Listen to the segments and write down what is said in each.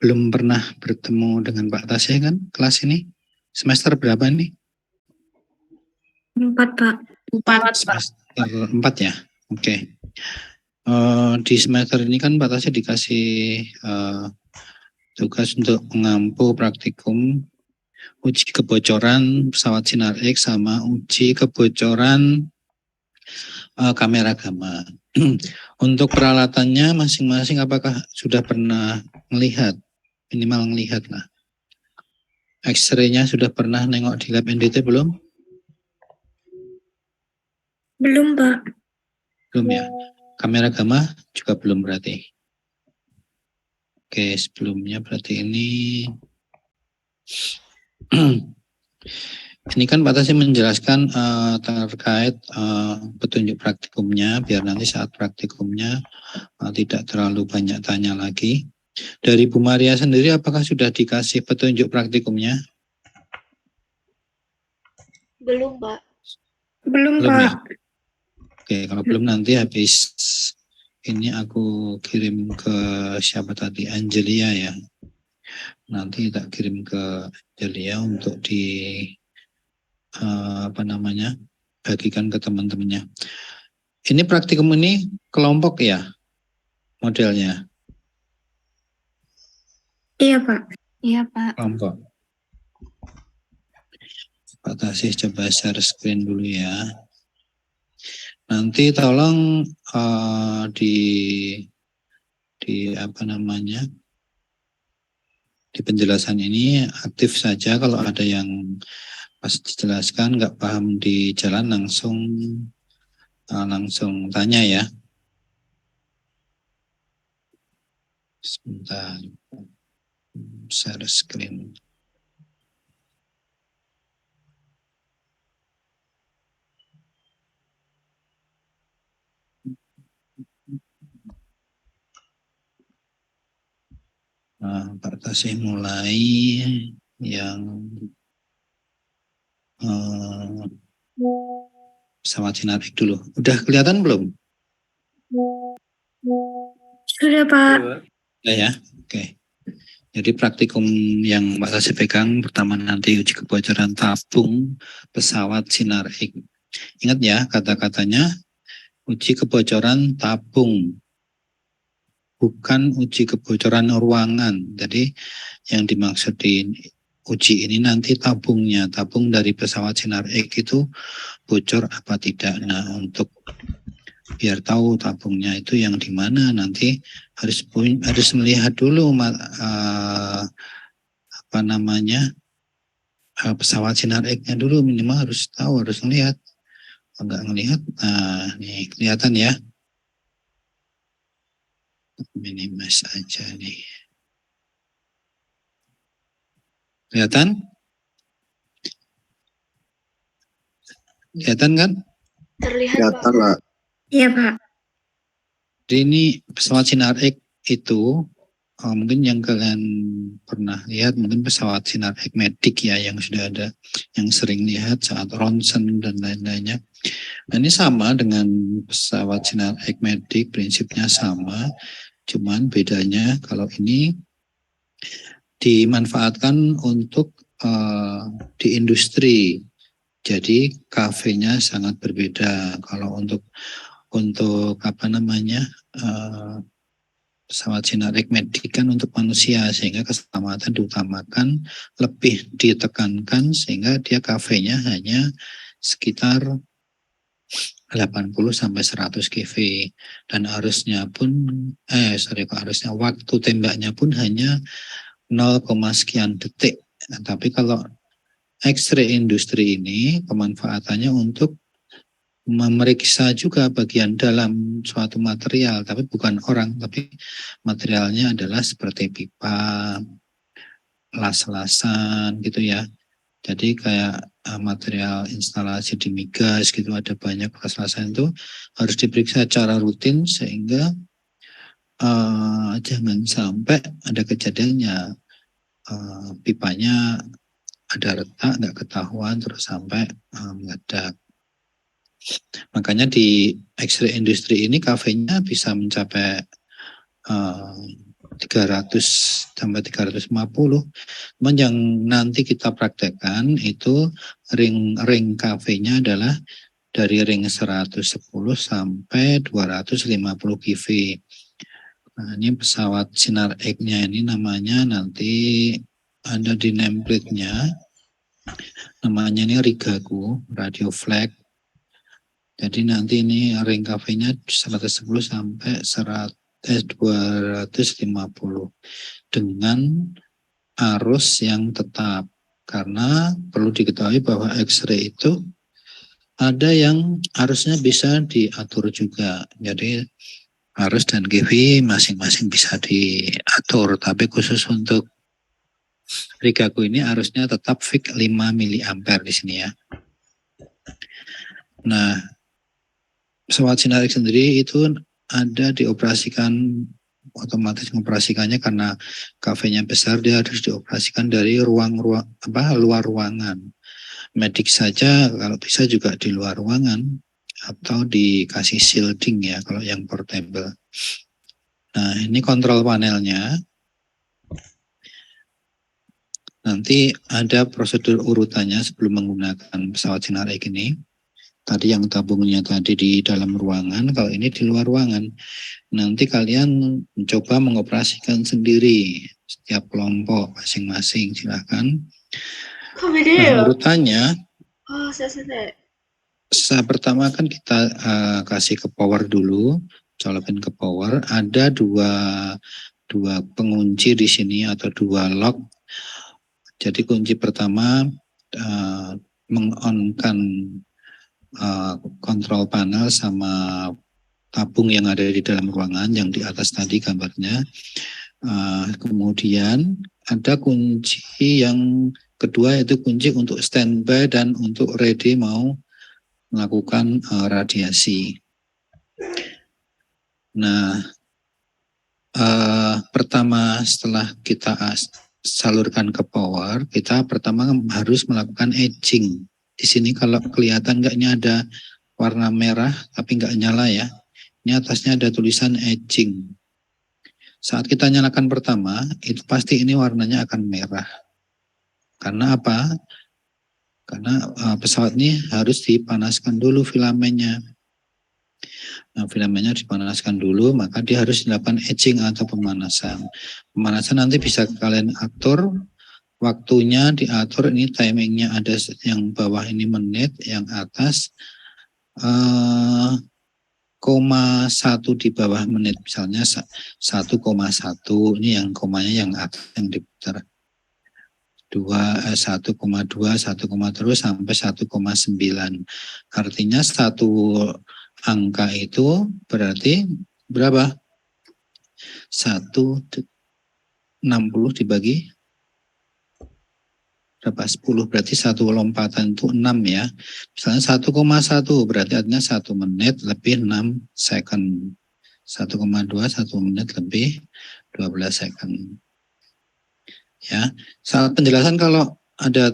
Belum pernah bertemu dengan Pak Tasya kan kelas ini? Semester berapa nih? 4, Pak. 4, Semester 4 ya? Oke. Di semester ini kan Pak Tasya dikasih tugas untuk mengampu praktikum uji kebocoran pesawat Sinar X sama uji kebocoran kamera gamma. Untuk peralatannya masing-masing apakah sudah pernah melihat? Minimal melihat lah. X-ray-nya sudah pernah nengok di lab NDT belum? Belum, Pak. Belum ya. Kamera gamma juga belum berarti. Oke, sebelumnya berarti ini ini kan Pak Tasya menjelaskan terkait petunjuk praktikumnya, biar nanti saat praktikumnya tidak terlalu banyak tanya lagi. Dari Bu Maria sendiri, apakah sudah dikasih petunjuk praktikumnya? belum, Pak. Belum, Belum Pak. ya? Oke, kalau belum nanti habis ini aku kirim ke siapa tadi, Angelia ya. Nanti tak kirim ke Angelia untuk bagikan ke teman-temannya. Ini praktikum ini kelompok ya modelnya? Iya, Pak. Iya, Pak. Kelompok. Pak Tasih coba share screen dulu ya. Nanti tolong di di penjelasan ini aktif saja. Kalau ada yang pas dijelaskan nggak paham di jalan langsung tanya ya. Sebentar, share screen. Pak Tasih mulai yang pesawat Sinar X dulu. Udah kelihatan belum? Sudah, Pak. Ya. Oke. Jadi praktikum yang Pak Tasih pegang pertama nanti uji kebocoran tabung pesawat Sinar X. Ingat ya kata-katanya, uji kebocoran tabung, bukan uji kebocoran ruangan. Jadi yang dimaksud di uji ini nanti tabungnya, tabung dari pesawat Sinar X itu bocor apa tidak. Nah, untuk biar tahu tabungnya itu yang di mana, nanti harus melihat dulu pesawat Sinar X-nya dulu, minimal harus tahu, harus melihat. Enggak ngelihat, nah nih kelihatan ya. Minimize aja nih. Kelihatan? Kelihatan kan? Terlihat, Pak. Iya, Pak. Jadi ini pesawat Sinar X itu mungkin yang kalian pernah lihat, mungkin pesawat Sinar X Medic ya, yang sudah ada, yang sering lihat saat ronsen dan lain-lainnya. Nah, ini sama dengan pesawat Sinar X Medic, prinsipnya sama, cuman bedanya kalau ini dimanfaatkan untuk di industri. Jadi KV-nya sangat berbeda. Kalau untuk pesawat Sinar X Medic kan untuk manusia, sehingga keselamatan diutamakan, lebih ditekankan, sehingga dia KV-nya hanya sekitar 80 sampai 100 kV, dan waktu tembaknya pun hanya 0, sekian detik. Nah, tapi kalau X-ray industri ini pemanfaatannya untuk memeriksa juga bagian dalam suatu material, tapi bukan orang, tapi materialnya adalah seperti pipa, las-lasan gitu ya. Jadi kayak material instalasi di migas gitu, ada banyak las-lasan, itu harus diperiksa secara rutin, sehingga jangan sampai ada kejadiannya pipanya ada retak nggak ketahuan terus sampai meledak. Makanya di X-ray industri ini kafenya bisa mencapai 300 sampai 350. Cuman yang nanti kita praktekkan itu ring kafenya adalah dari ring 110 sampai 250 GV. Nah, ini pesawat Sinar X-nya ini namanya nanti ada di nameplate-nya. Namanya ini Rigaku, Radio Flag. Jadi nanti ini ring kafenya 110 sampai 250 dengan arus yang tetap. Karena perlu diketahui bahwa X-ray itu ada yang arusnya bisa diatur juga. Jadi arus dan GV masing-masing bisa diatur. Tapi khusus untuk Rigaku ini arusnya tetap fix 5 mA di sini ya. Nah, pesawat Sinar X sendiri itu ada dioperasikan, otomatis mengoperasikannya karena kafenya besar, dia harus dioperasikan dari luar ruangan. Medik saja kalau bisa juga di luar ruangan atau dikasih shielding ya kalau yang portable. Nah, ini kontrol panelnya. Nanti ada prosedur urutannya sebelum menggunakan pesawat Sinar X ini. Tadi yang tabungnya tadi di dalam ruangan, kalau ini di luar ruangan. Nanti kalian mencoba mengoperasikan sendiri setiap kelompok masing-masing, silakan. Nah, urutannya, pertama kan kita kasih ke power dulu, colokin ke power. Ada dua pengunci di sini atau dua lock. Jadi kunci pertama meng-on-kan kontrol panel sama tabung yang ada di dalam ruangan yang di atas tadi gambarnya. Kemudian ada kunci yang kedua, yaitu kunci untuk standby dan untuk ready mau melakukan radiasi. Nah, pertama setelah kita salurkan ke power, kita pertama harus melakukan edging. Di sini kalau kelihatan nggak, ini ada warna merah tapi nggak nyala ya. Ini atasnya ada tulisan edging. Saat kita nyalakan pertama, itu pasti ini warnanya akan merah. Karena apa? Karena pesawat ini harus dipanaskan dulu filamennya. Nah, filamennya dipanaskan dulu, maka dia harus dilakukan edging atau pemanasan. Pemanasan nanti bisa kalian atur, waktunya diatur, ini timingnya ada yang bawah ini menit, yang atas 0,1 di bawah menit, misalnya 1,1, ini yang komanya yang atas yang diputar. 1,2 terus sampai 1,9. Artinya satu angka itu berarti berapa? 160 dibagi berapa? 10, berarti satu lompatan itu 6 ya. Misalnya 1,1 berarti artinya 1 menit lebih 6 second. 1,2 1 menit lebih 12 second. Ya, saat penjelasan kalau ada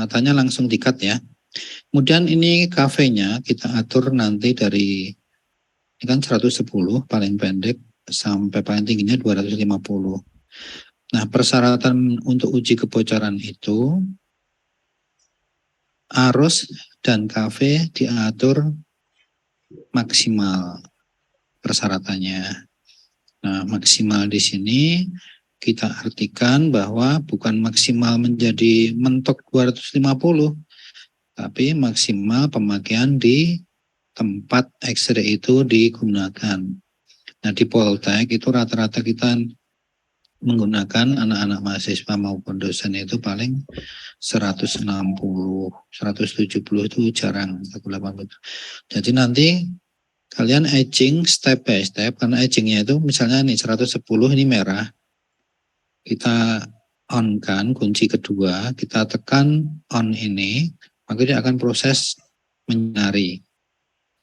tanya langsung di-cut ya. Kemudian ini kafenya kita atur nanti dari, ini kan 110 paling pendek sampai paling tingginya 250. Nah, persyaratan untuk uji kebocoran itu arus dan kafe diatur maksimal persyaratannya. Nah, maksimal di sini kita artikan bahwa bukan maksimal menjadi mentok 250, tapi maksimal pemakaian di tempat X-ray itu digunakan. Nah, di Poltek itu rata-rata kita menggunakan anak-anak mahasiswa maupun dosen itu paling 160, 170 itu jarang, 180. Jadi nanti kalian etching step by step, karena etchingnya itu misalnya nih 110 ini merah, kita on kan kunci kedua, kita tekan on ini, maka dia akan proses menyinari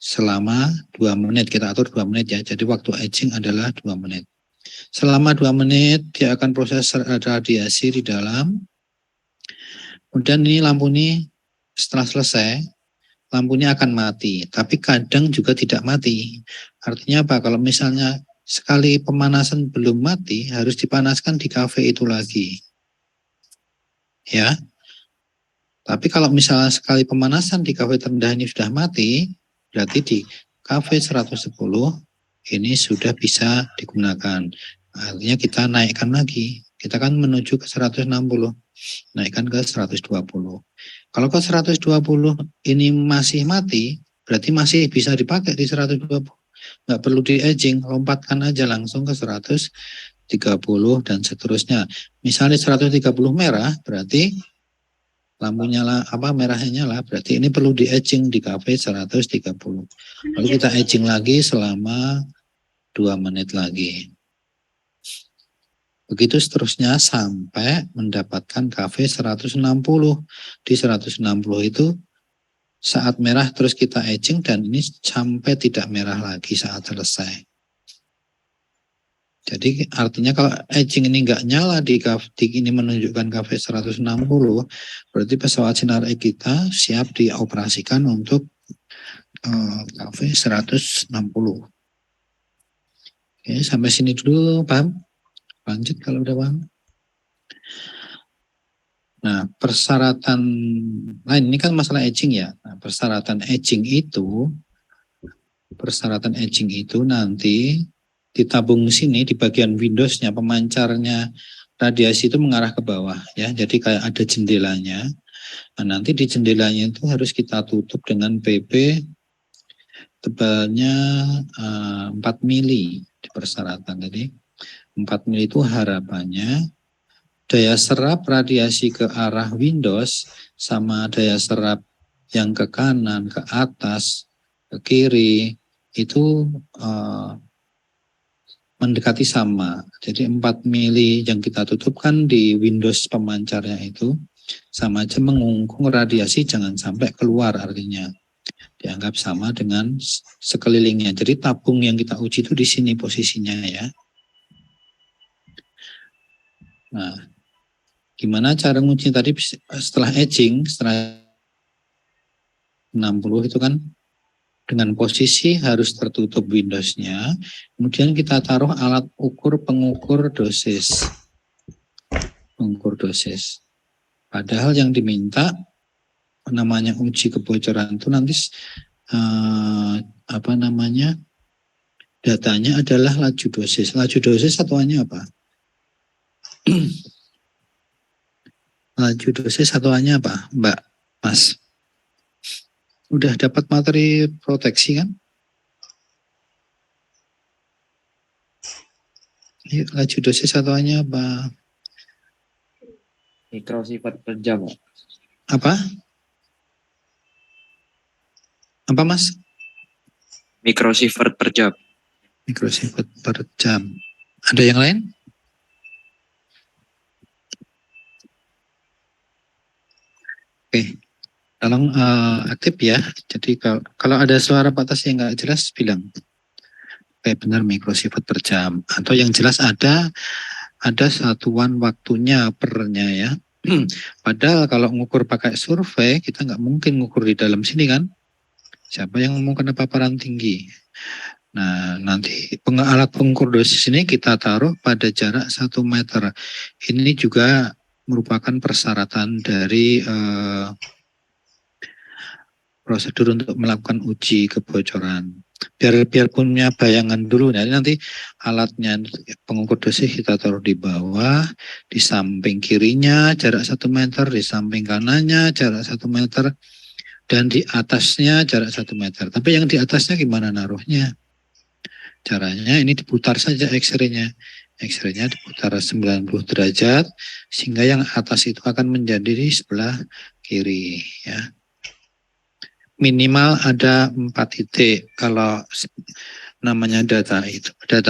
selama 2 menit, kita atur 2 menit ya, jadi waktu etching adalah 2 menit. Selama 2 menit dia akan proses radiasi di dalam. Kemudian ini lampu ini setelah selesai, lampunya akan mati. Tapi kadang juga tidak mati. Artinya apa? Kalau misalnya sekali pemanasan belum mati, harus dipanaskan di kafe itu lagi. Ya. Tapi kalau misalnya sekali pemanasan di kafe terendah ini sudah mati, berarti di kafe 110 ini sudah bisa digunakan. Artinya kita naikkan lagi. Kita kan menuju ke 160, naikkan ke 120. Kalau ke 120 ini masih mati, berarti masih bisa dipakai di 120. Nggak perlu di-edging, lompatkan aja langsung ke 130 dan seterusnya. Misalnya 130 merah, berarti lampunya lah, merahnya nyala, berarti ini perlu di-edging di kafe 130. Lalu kita edging lagi selama 2 menit lagi. Begitu seterusnya sampai mendapatkan kafe 160. Di 160 itu saat merah terus kita edging dan ini sampai tidak merah lagi saat selesai. Jadi artinya kalau edging ini nggak nyala di ini menunjukkan kafe 160, berarti pesawat sinar X kita siap dioperasikan untuk kafe 160. Oke, sampai sini dulu, paham? Lanjut kalau udah paham. Nah, persyaratan lain ini kan masalah edging ya. Nah, persyaratan edging itu nanti ditabung sini di bagian Windows-nya, pemancarnya radiasi itu mengarah ke bawah ya. Jadi kayak ada jendelanya. Nah, nanti di jendelanya itu harus kita tutup dengan PP tebalnya 4 mili di persyaratan. Jadi 4 mili itu harapannya daya serap radiasi ke arah Windows sama daya serap yang ke kanan, ke atas, ke kiri itu mendekati sama. Jadi 4 mili yang kita tutupkan di Windows pemancarnya itu sama aja mengungkung radiasi, jangan sampai keluar, artinya dianggap sama dengan sekelilingnya. Jadi tabung yang kita uji itu di sini posisinya ya. Nah, gimana cara nguji tadi setelah edging, setelah 60 itu kan dengan posisi harus tertutup Windows-nya, kemudian kita taruh alat ukur pengukur dosis. Pengukur dosis. Padahal yang diminta namanya uji kebocoran itu nanti datanya adalah laju dosis. Laju dosis satuannya apa? Laju dosis satuannya apa, Mbak, Mas? Udah dapat materi proteksi kan? Laju dosis satuannya apa? Mikrosifat per jam. Apa? Apa, Mas? Mikrosifat per jam. Mikrosifat per jam. Ada yang lain? Oke. Tolong aktif ya. Jadi kalau ada suara batas yang nggak jelas bilang. Oke, benar mikrosifat per jam. Atau yang jelas ada satuan waktunya pernya ya. Padahal kalau ngukur pakai survei kita nggak mungkin ngukur di dalam sini kan. Siapa yang mau kena paparan tinggi? Nah, nanti alat pengukur dosis ini kita taruh pada jarak 1 meter. Ini juga merupakan persyaratan dari prosedur untuk melakukan uji kebocoran. Biar punya bayangan dulu. Nah, nanti alatnya pengukur dosis kita taruh di bawah, di samping kirinya jarak 1 meter, di samping kanannya jarak 1 meter, dan di atasnya jarak 1 meter. Tapi yang di atasnya gimana naruhnya? Caranya ini diputar saja X-ray-nya. X-ray-nya diputar 90 derajat, sehingga yang atas itu akan menjadi di sebelah kiri ya. Minimal ada 4 titik. Kalau namanya data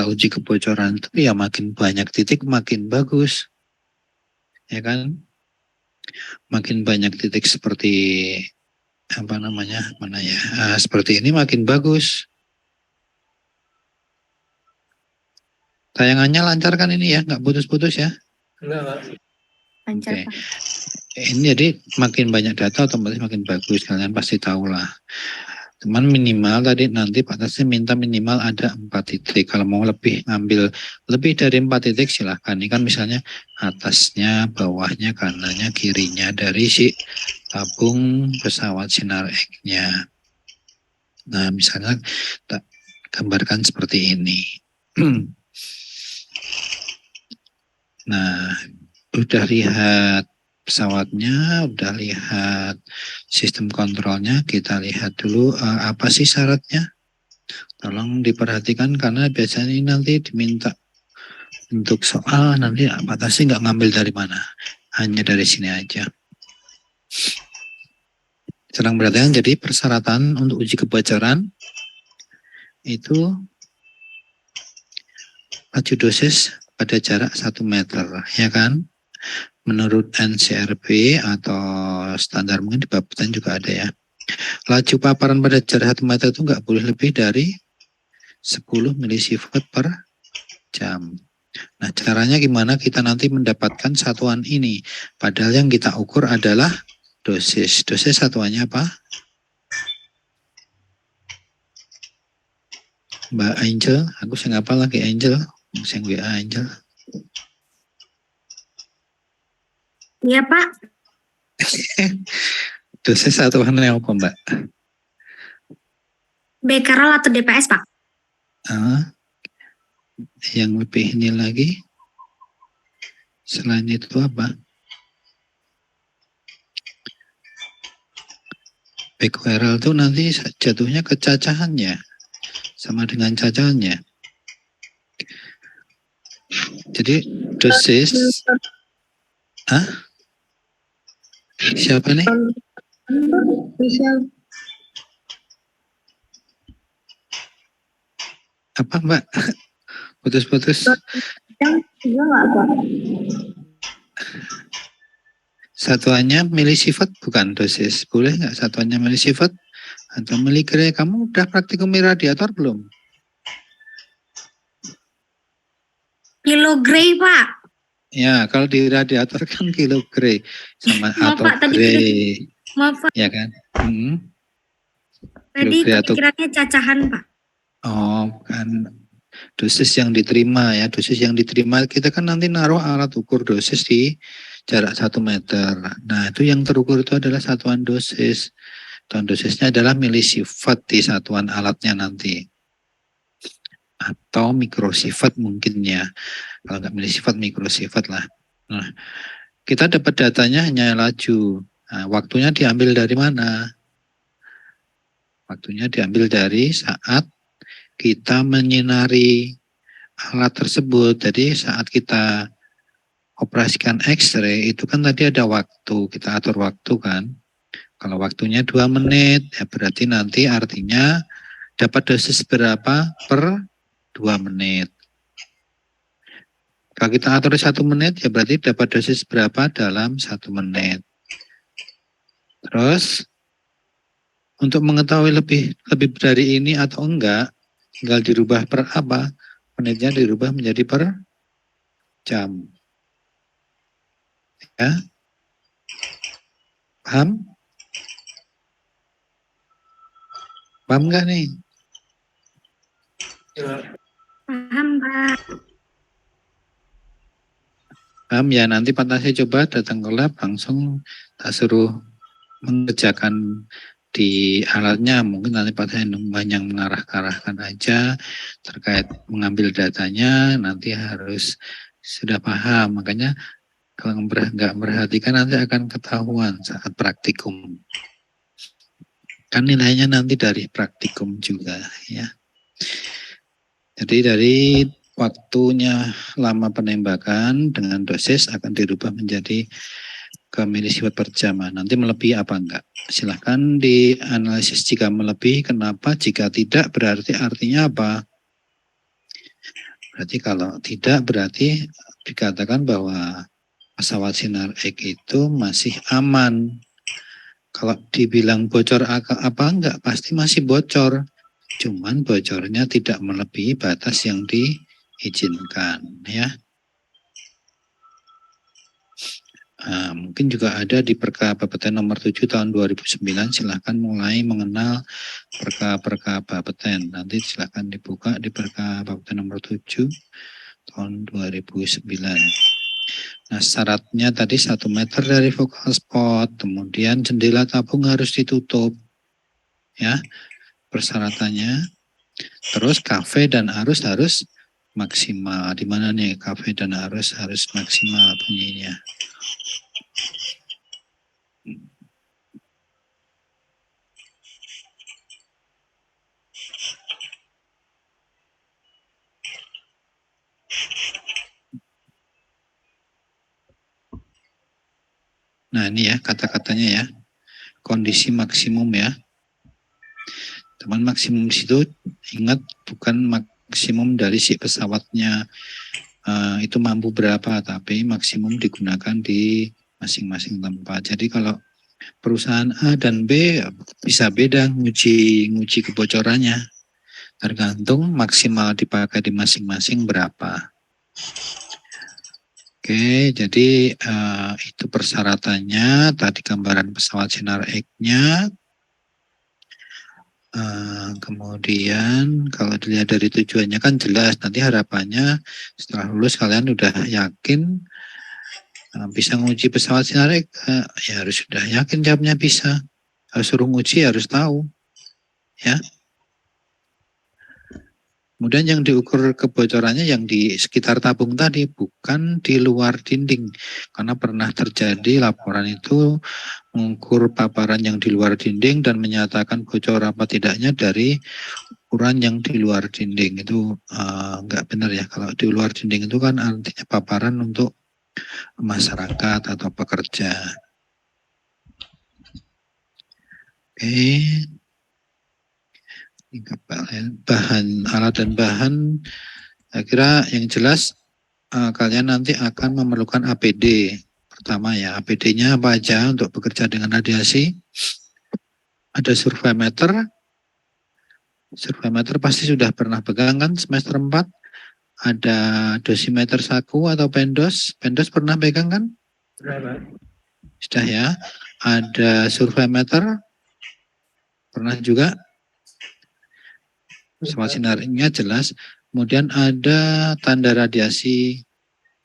uji kebocoran itu ya makin banyak titik makin bagus. Ya kan? Makin banyak titik seperti seperti ini makin bagus. Tayangannya lancar kan ini ya, nggak putus-putus ya? Lancar, Oke. Pak. Ini jadi makin banyak data otomatis makin bagus, kalian pasti tahu lah. Cuman minimal tadi nanti Pak Tasnya minta minimal ada 4 titik. Kalau mau lebih ngambil lebih dari 4 titik silahkan. Ini kan misalnya atasnya, bawahnya, kanannya, kirinya dari si tabung pesawat Sinar X-nya. Nah misalnya kita gambarkan seperti ini. Nah udah lihat pesawatnya, udah lihat sistem kontrolnya, kita lihat dulu apa sih syaratnya. Tolong diperhatikan karena biasanya ini nanti diminta untuk soal, nanti Pak nggak ngambil dari mana, hanya dari sini aja. Sedang perhatikan, jadi persyaratan untuk uji kebocoran itu laju dosis pada jarak 1 meter, ya kan? Menurut NCRB atau standar mungkin di Bapeten juga ada ya. Laju paparan pada jarak 1 meter itu nggak boleh lebih dari 10 milisievert per jam. Nah caranya gimana kita nanti mendapatkan satuan ini? Padahal yang kita ukur adalah dosis. Dosis satuannya apa? Mbak Angel, aku sing apa lagi Angel? Sing WA Angel. Iya Pak. Dosis satuannya apa Mbak? Becquerel atau DPS Pak? Yang lebih ini lagi, selain itu apa? Becquerel itu nanti jatuhnya ke cacahannya, sama dengan cacahannya. Jadi dosis, siapa nih? Apa Mbak? Putus-putus. Satuannya milisievert bukan dosis. Boleh nggak satuannya milisievert atau miligray? Kamu udah praktikum radiator belum? Kilogray Pak. Ya, kalau di radiator kan kilogray sama Maaf, atau Pak, tadi gray. Maaf Pak, Ya kan? tadi Kilogray atau kepikirannya cacahan Pak. kan dosis yang diterima ya, dosis yang diterima kita kan nanti naruh alat ukur dosis di jarak 1 meter. Nah itu yang terukur itu adalah satuan dosis. Satuan dosisnya adalah milisievert di satuan alatnya nanti. Atau mikrosievert mungkin ya. Kalau nggak milisievert, mikrosievert lah. Nah, kita dapat datanya hanya laju. Nah, waktunya diambil dari mana? Waktunya diambil dari saat kita menyinari alat tersebut. Jadi saat kita operasikan X-ray itu kan tadi ada waktu, kita atur waktu kan. Kalau waktunya 2 menit, ya berarti nanti artinya dapat dosis berapa per 2 menit. Kalau kita atur 1 menit, ya berarti dapat dosis berapa dalam 1 menit. Terus, untuk mengetahui lebih dari ini atau enggak, tinggal dirubah per apa? Menitnya dirubah menjadi per jam. Ya, paham? Paham nggak nih? Paham Pak. Paham ya, nanti Pak Tasya coba datang ke lab langsung tak suruh mengerjakan di alatnya. Mungkin nanti Pak Tasya banyak mengarahkan aja terkait mengambil datanya, nanti harus sudah paham. Makanya kalau nggak memperhatikan nanti akan ketahuan saat praktikum. Kan nilainya nanti dari praktikum juga ya. Jadi dari waktunya lama penembakan dengan dosis akan dirubah menjadi ke milisievert per jam. Nanti melebihi apa enggak? Silahkan dianalisis jika melebihi, kenapa? Jika tidak berarti artinya apa? Berarti kalau tidak berarti dikatakan bahwa pesawat Sinar X itu masih aman. Kalau dibilang bocor apa enggak, pasti masih bocor. Cuman bocornya tidak melebihi batas yang diizinkan ya. Mungkin juga ada di Perka Bapeten nomor 7 tahun 2009. Silahkan mulai mengenal Perka Bapeten. Nanti silahkan dibuka di Perka Bapeten nomor 7 tahun 2009. Nah, syaratnya tadi 1 meter dari focal spot, kemudian jendela tabung harus ditutup, ya, persyaratannya. Terus KV dan arus harus maksimal. Di mana nih KV dan arus harus maksimal bunyinya? Nah, ini ya kata-katanya ya. Kondisi maksimum ya. Teman maksimum situ ingat bukan maksimum dari si pesawatnya itu mampu berapa, tapi maksimum digunakan di masing-masing tempat. Jadi kalau perusahaan A dan B bisa beda nguji kebocorannya. Tergantung maksimal dipakai di masing-masing berapa. Oke, jadi itu persyaratannya. Tadi gambaran pesawat Sinar X-nya. Kemudian kalau dilihat dari tujuannya kan jelas. Nanti harapannya setelah lulus kalian udah yakin bisa nguji pesawat Sinar X. Ya harus sudah yakin jawabnya bisa. Harus suruh nguji harus tahu. Ya. Kemudian yang diukur kebocorannya yang di sekitar tabung tadi, bukan di luar dinding. Karena pernah terjadi laporan itu mengukur paparan yang di luar dinding dan menyatakan bocor apa tidaknya dari ukuran yang di luar dinding. Itu enggak benar ya. Kalau di luar dinding itu kan artinya paparan untuk masyarakat atau pekerja. Oke. Bahan alat dan bahan, saya kira yang jelas kalian nanti akan memerlukan APD. Pertama ya, APD-nya apa aja untuk bekerja dengan radiasi? Ada surveimeter. Surveimeter pasti sudah pernah pegang kan semester 4. Ada dosimeter saku atau pendos. Pendos pernah pegang kan? Sudah ya. Ada surveimeter. Pernah juga. Pesawat sinarnya jelas. Kemudian ada tanda radiasi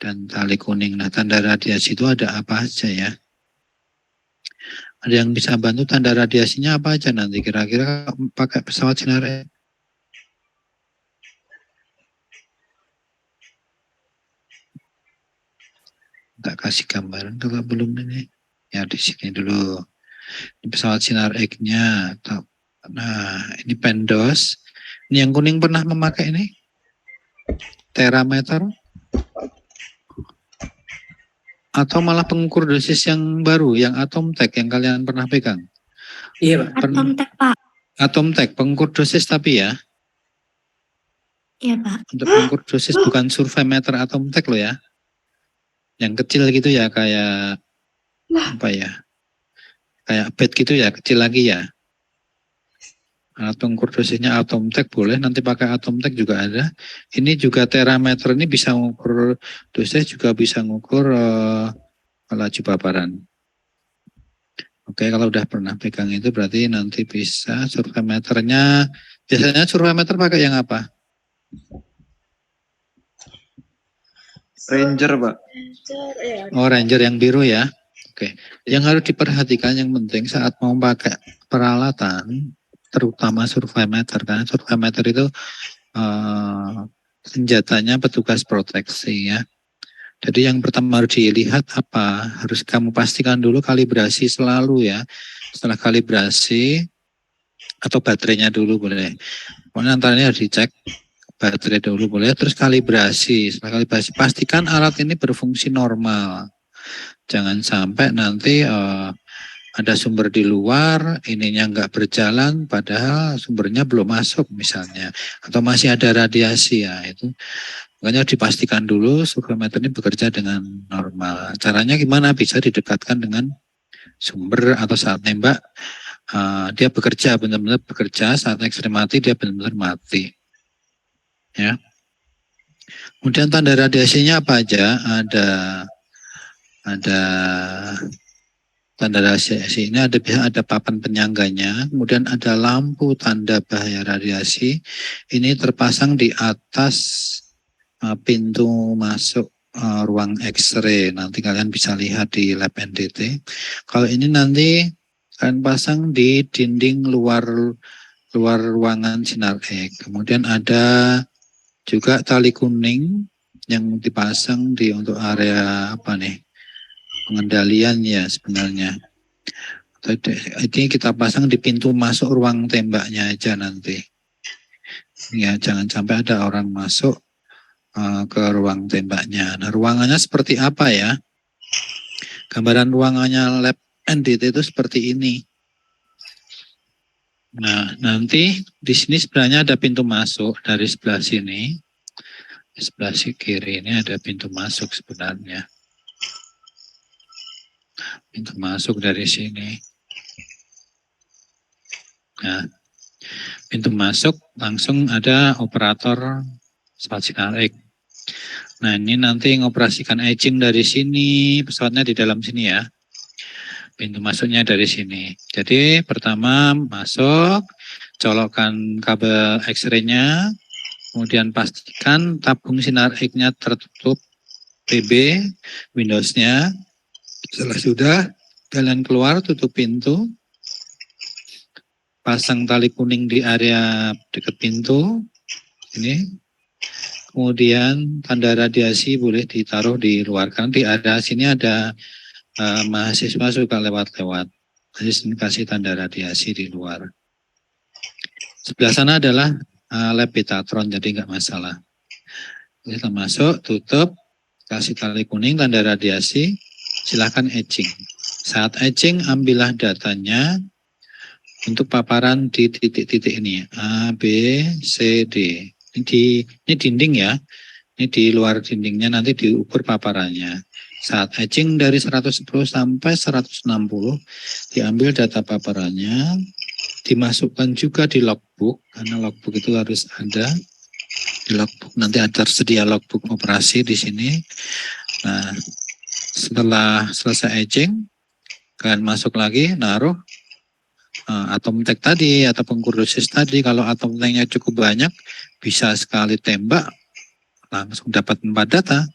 dan tali kuning. Nah, tanda radiasi itu ada apa aja ya? Ada yang bisa bantu tanda radiasinya apa aja nanti kira-kira pakai pesawat sinar? Tak kasih gambaran kalau belum ini. Ya di sini dulu. Ini pesawat sinar X-nya. Nah, ini pendos. Ini yang kuning pernah memakai ini? Terameter? Atau malah pengukur dosis yang baru, yang Atomtek yang kalian pernah pegang? Iya, Pak. Atomtek, Pak. Atomtek, pengukur dosis tapi ya? Iya, Pak. Untuk pengukur dosis bukan surveimeter Atomtek loh ya? Yang kecil gitu ya, kayak apa ya? Kayak bed gitu ya, kecil lagi ya? Alat pengukur dosisnya Atomtek boleh, nanti pakai Atomtek juga ada. Ini juga terameter ini bisa mengukur dosis, juga bisa mengukur laju paparan. Oke, kalau udah pernah pegang itu berarti nanti bisa surveimeternya. Biasanya surveimeter pakai yang apa? Ranger, Pak. Oh, Ranger yang biru ya. Oke, yang harus diperhatikan yang penting saat mau pakai peralatan, terutama surveimeter, karena surveimeter itu senjatanya petugas proteksi ya. Jadi yang pertama harus dilihat apa, harus kamu pastikan dulu kalibrasi selalu ya. Setelah kalibrasi atau baterainya dulu boleh. Pokoknya antaranya harus dicek baterai dulu boleh, terus kalibrasi. Setelah kalibrasi pastikan alat ini berfungsi normal. Jangan sampai nanti ada sumber di luar, ininya nggak berjalan, padahal sumbernya belum masuk misalnya, atau masih ada radiasi ya itu. Makanya dipastikan dulu surveimeter ini bekerja dengan normal. Caranya gimana? Bisa didekatkan dengan sumber atau saat nembak dia bekerja benar-benar bekerja, saat ekstrim mati dia benar-benar mati. Ya. Kemudian tanda radiasinya apa aja? Ada ada tanda radiasi. Ini ada papan penyangganya, kemudian ada lampu tanda bahaya radiasi. Ini terpasang di atas pintu masuk ruang X-ray. Nanti kalian bisa lihat di lab NDT. Kalau ini nanti kalian pasang di dinding luar ruangan sinar X. Kemudian ada juga tali kuning yang dipasang di untuk area apa nih? Pengendalian ya sebenarnya. Ini kita pasang di pintu masuk ruang tembaknya aja nanti. Ya, jangan sampai ada orang masuk ke ruang tembaknya. Nah, ruangannya seperti apa ya? Gambaran ruangannya lab NDT itu seperti ini. Nah, nanti di sini sebenarnya ada pintu masuk dari sebelah sini. Di sebelah kiri ini ada pintu masuk sebenarnya. Pintu masuk dari sini. Nah, pintu masuk langsung ada operator pesawat sinar X. Nah, ini nanti mengoperasikan etching dari sini, pesawatnya di dalam sini ya. Pintu masuknya dari sini. Jadi pertama masuk, colokkan kabel X-ray-nya, kemudian pastikan tabung sinar X-nya tertutup PB, Windows-nya. Setelah sudah, kalian keluar, tutup pintu, pasang tali kuning di area dekat pintu, ini. Kemudian tanda radiasi boleh ditaruh di luar, karena di area sini ada mahasiswa suka lewat-lewat. Jadi sini kasih tanda radiasi di luar. Sebelah sana adalah lab Betatron, jadi nggak masalah. Kita masuk, tutup, kasih tali kuning, tanda radiasi, silahkan etching. Saat etching, ambillah datanya untuk paparan di titik-titik ini, A, B, C, D. Ini dinding ya, ini di luar dindingnya nanti diukur paparannya. Saat etching dari 110 sampai 160, diambil data paparannya, dimasukkan juga di logbook, karena logbook itu harus ada. Di logbook nanti ada tersedia logbook operasi di sini. Nah, setelah selesai etching, kalian masuk lagi, naruh atom tag tadi atau pengkursus tadi. Kalau atom tagnya cukup banyak, bisa sekali tembak langsung dapat 4 data.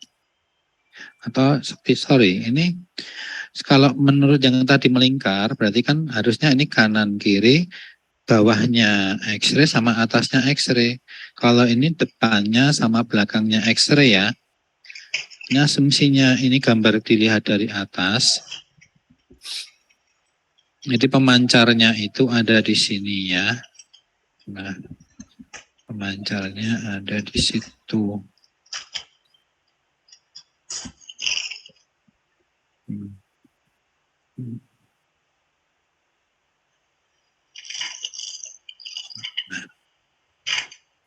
Atau sorry, ini kalau menurut yang tadi melingkar, berarti kan harusnya ini kanan kiri, bawahnya X-ray sama atasnya X-ray. Kalau ini depannya sama belakangnya X-ray ya. Ini asumsinya ini gambar dilihat dari atas. Jadi pemancarnya itu ada di sini ya. Nah, pemancarnya ada di situ.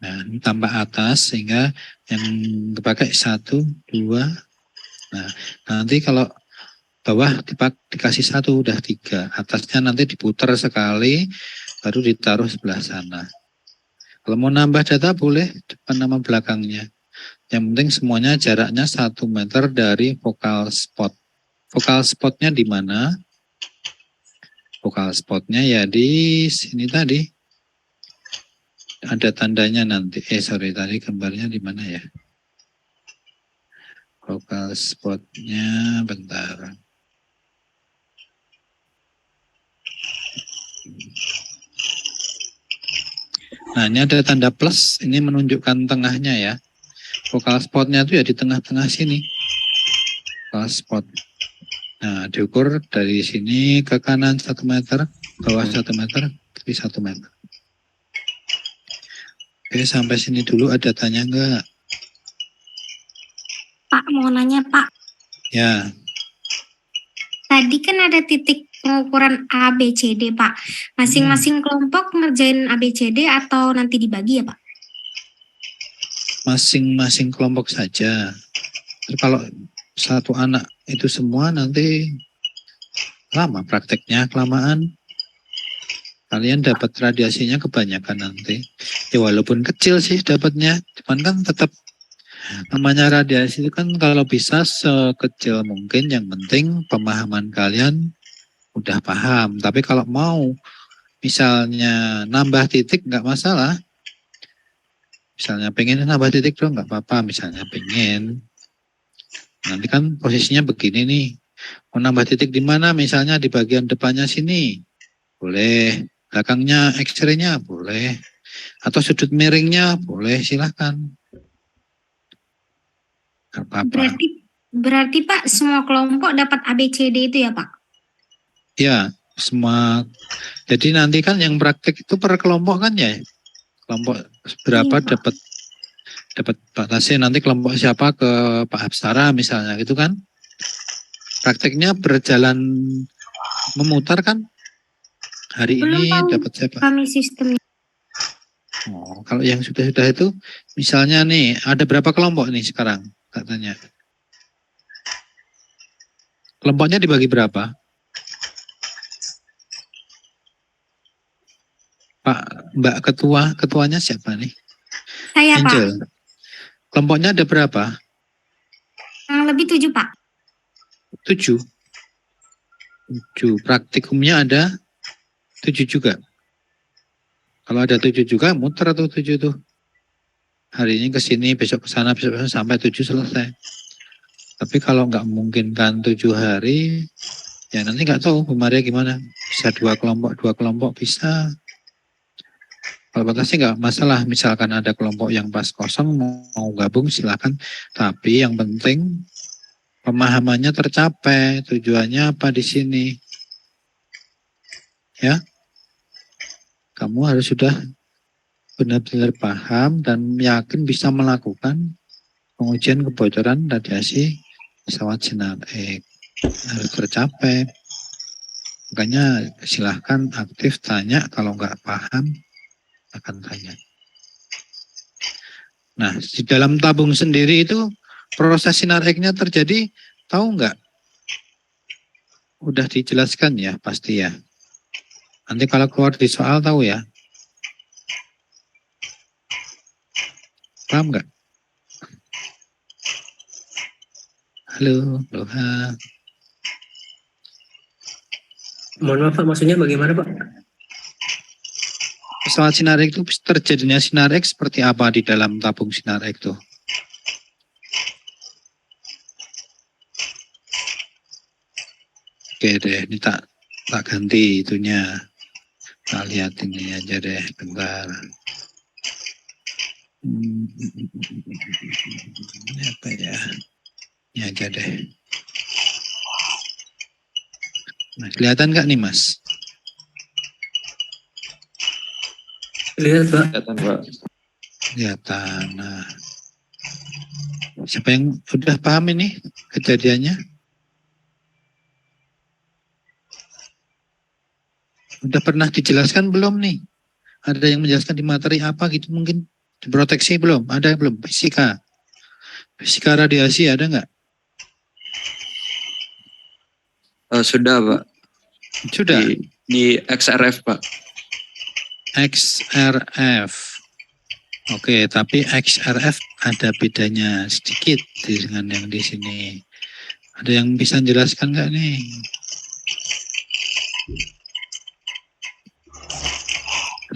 Nah, ini tambah atas sehingga yang dipakai 1, 2. Nah, nanti kalau bawah dikasih 1 udah 3. Atasnya nanti diputar sekali baru ditaruh sebelah sana. Kalau mau nambah data boleh depan nama belakangnya. Yang penting semuanya jaraknya 1 meter dari focal spot. Focal spotnya di mana? Focal spotnya ya di sini tadi. Ada tandanya nanti. Tadi gambarnya di mana ya? Focal spotnya bentar. Nah, ini ada tanda plus. Ini menunjukkan tengahnya ya. Focal spotnya itu ya di tengah-tengah sini. Focal spot. Nah, diukur dari sini ke kanan 1 meter, bawah 1 meter, kiri 1 meter. Oke, sampai sini dulu ada tanya enggak? Pak, mau nanya Pak. Ya. Tadi kan ada titik pengukuran A, B, C, D Pak. Masing-masing kelompok ngerjain A, B, C, D atau nanti dibagi ya Pak? Masing-masing kelompok saja. Kalau satu anak itu semua nanti lama prakteknya, kelamaan. Kalian dapat radiasinya kebanyakan nanti. Ya walaupun kecil sih dapatnya, cuman kan tetap Namanya radiasi itu kan kalau bisa sekecil mungkin, yang penting pemahaman kalian udah paham. Tapi kalau mau misalnya nambah titik nggak masalah. Misalnya pengen nambah titik dong nggak apa-apa. Misalnya pengen. Nanti kan posisinya begini nih. Mau nambah titik di mana? Misalnya di bagian depannya sini. Boleh. Belakangnya X-ray-nya boleh. Atau sudut miringnya boleh, silahkan. Nggak apa-apa. Berarti Pak semua kelompok dapat ABCD itu ya Pak? Ya, semua. Jadi nanti kan yang praktek itu per kelompok kan ya. Kelompok berapa Iya, Pak. dapat batasnya, nanti kelompok siapa ke Pak Hapsara misalnya gitu kan. Prakteknya berjalan memutar kan. Hari Belum ini tahu dapat siapa? kami sistemnya. Oh, kalau yang sudah itu misalnya nih ada berapa kelompok nih sekarang katanya? Kelompoknya dibagi berapa? Pak, Mbak ketuanya siapa nih? Saya Pak. Angel. Kelompoknya ada berapa? Lebih 7 Pak. 7. 7. Praktikumnya ada 7 juga. Kalau ada 7 juga muter atau 7 tuh. Hari ini ke sini, besok ke sana, besok ke sana, sampai 7 selesai. Tapi kalau nggak memungkinkan 7 hari, ya nanti nggak tahu Bu Maria gimana. Bisa 2 kelompok bisa. Kalau batasnya nggak masalah, misalkan ada kelompok yang pas kosong mau gabung silakan. Tapi yang penting pemahamannya tercapai. Tujuannya apa di sini? Ya, kamu harus sudah benar-benar paham dan yakin bisa melakukan pengujian kebocoran radiasi pesawat sinar X. Harus tercapai. Makanya silahkan aktif tanya, kalau nggak paham akan tanya. Nah, di dalam tabung sendiri itu proses sinar X-nya terjadi, tahu nggak? Udah dijelaskan ya, pasti ya. Nanti kalau keluar di soal tahu ya. Paham nggak? Halo, Loha. Mohon maaf Pak, maksudnya bagaimana Pak? Pesawat sinar X itu terjadinya sinar X seperti apa di dalam tabung sinar X itu? Oke deh, ini tak ganti itunya. Kita lihat ini aja deh, bentar. Ini apa ya? Ini aja deh. Nah, kelihatan nggak nih Mas? Lihat Pak. Kelihatan, Pak. Kelihatan. Nah, siapa yang udah paham ini kejadiannya? Udah pernah dijelaskan belum nih? Ada yang menjelaskan di materi apa gitu mungkin? Diproteksi belum? Ada belum? Fisika. Fisika radiasi ada nggak? Sudah, Pak. Sudah. Di XRF, Pak. XRF. Oke, tapi XRF ada bedanya sedikit dengan yang di sini. Ada yang bisa menjelaskan nggak nih?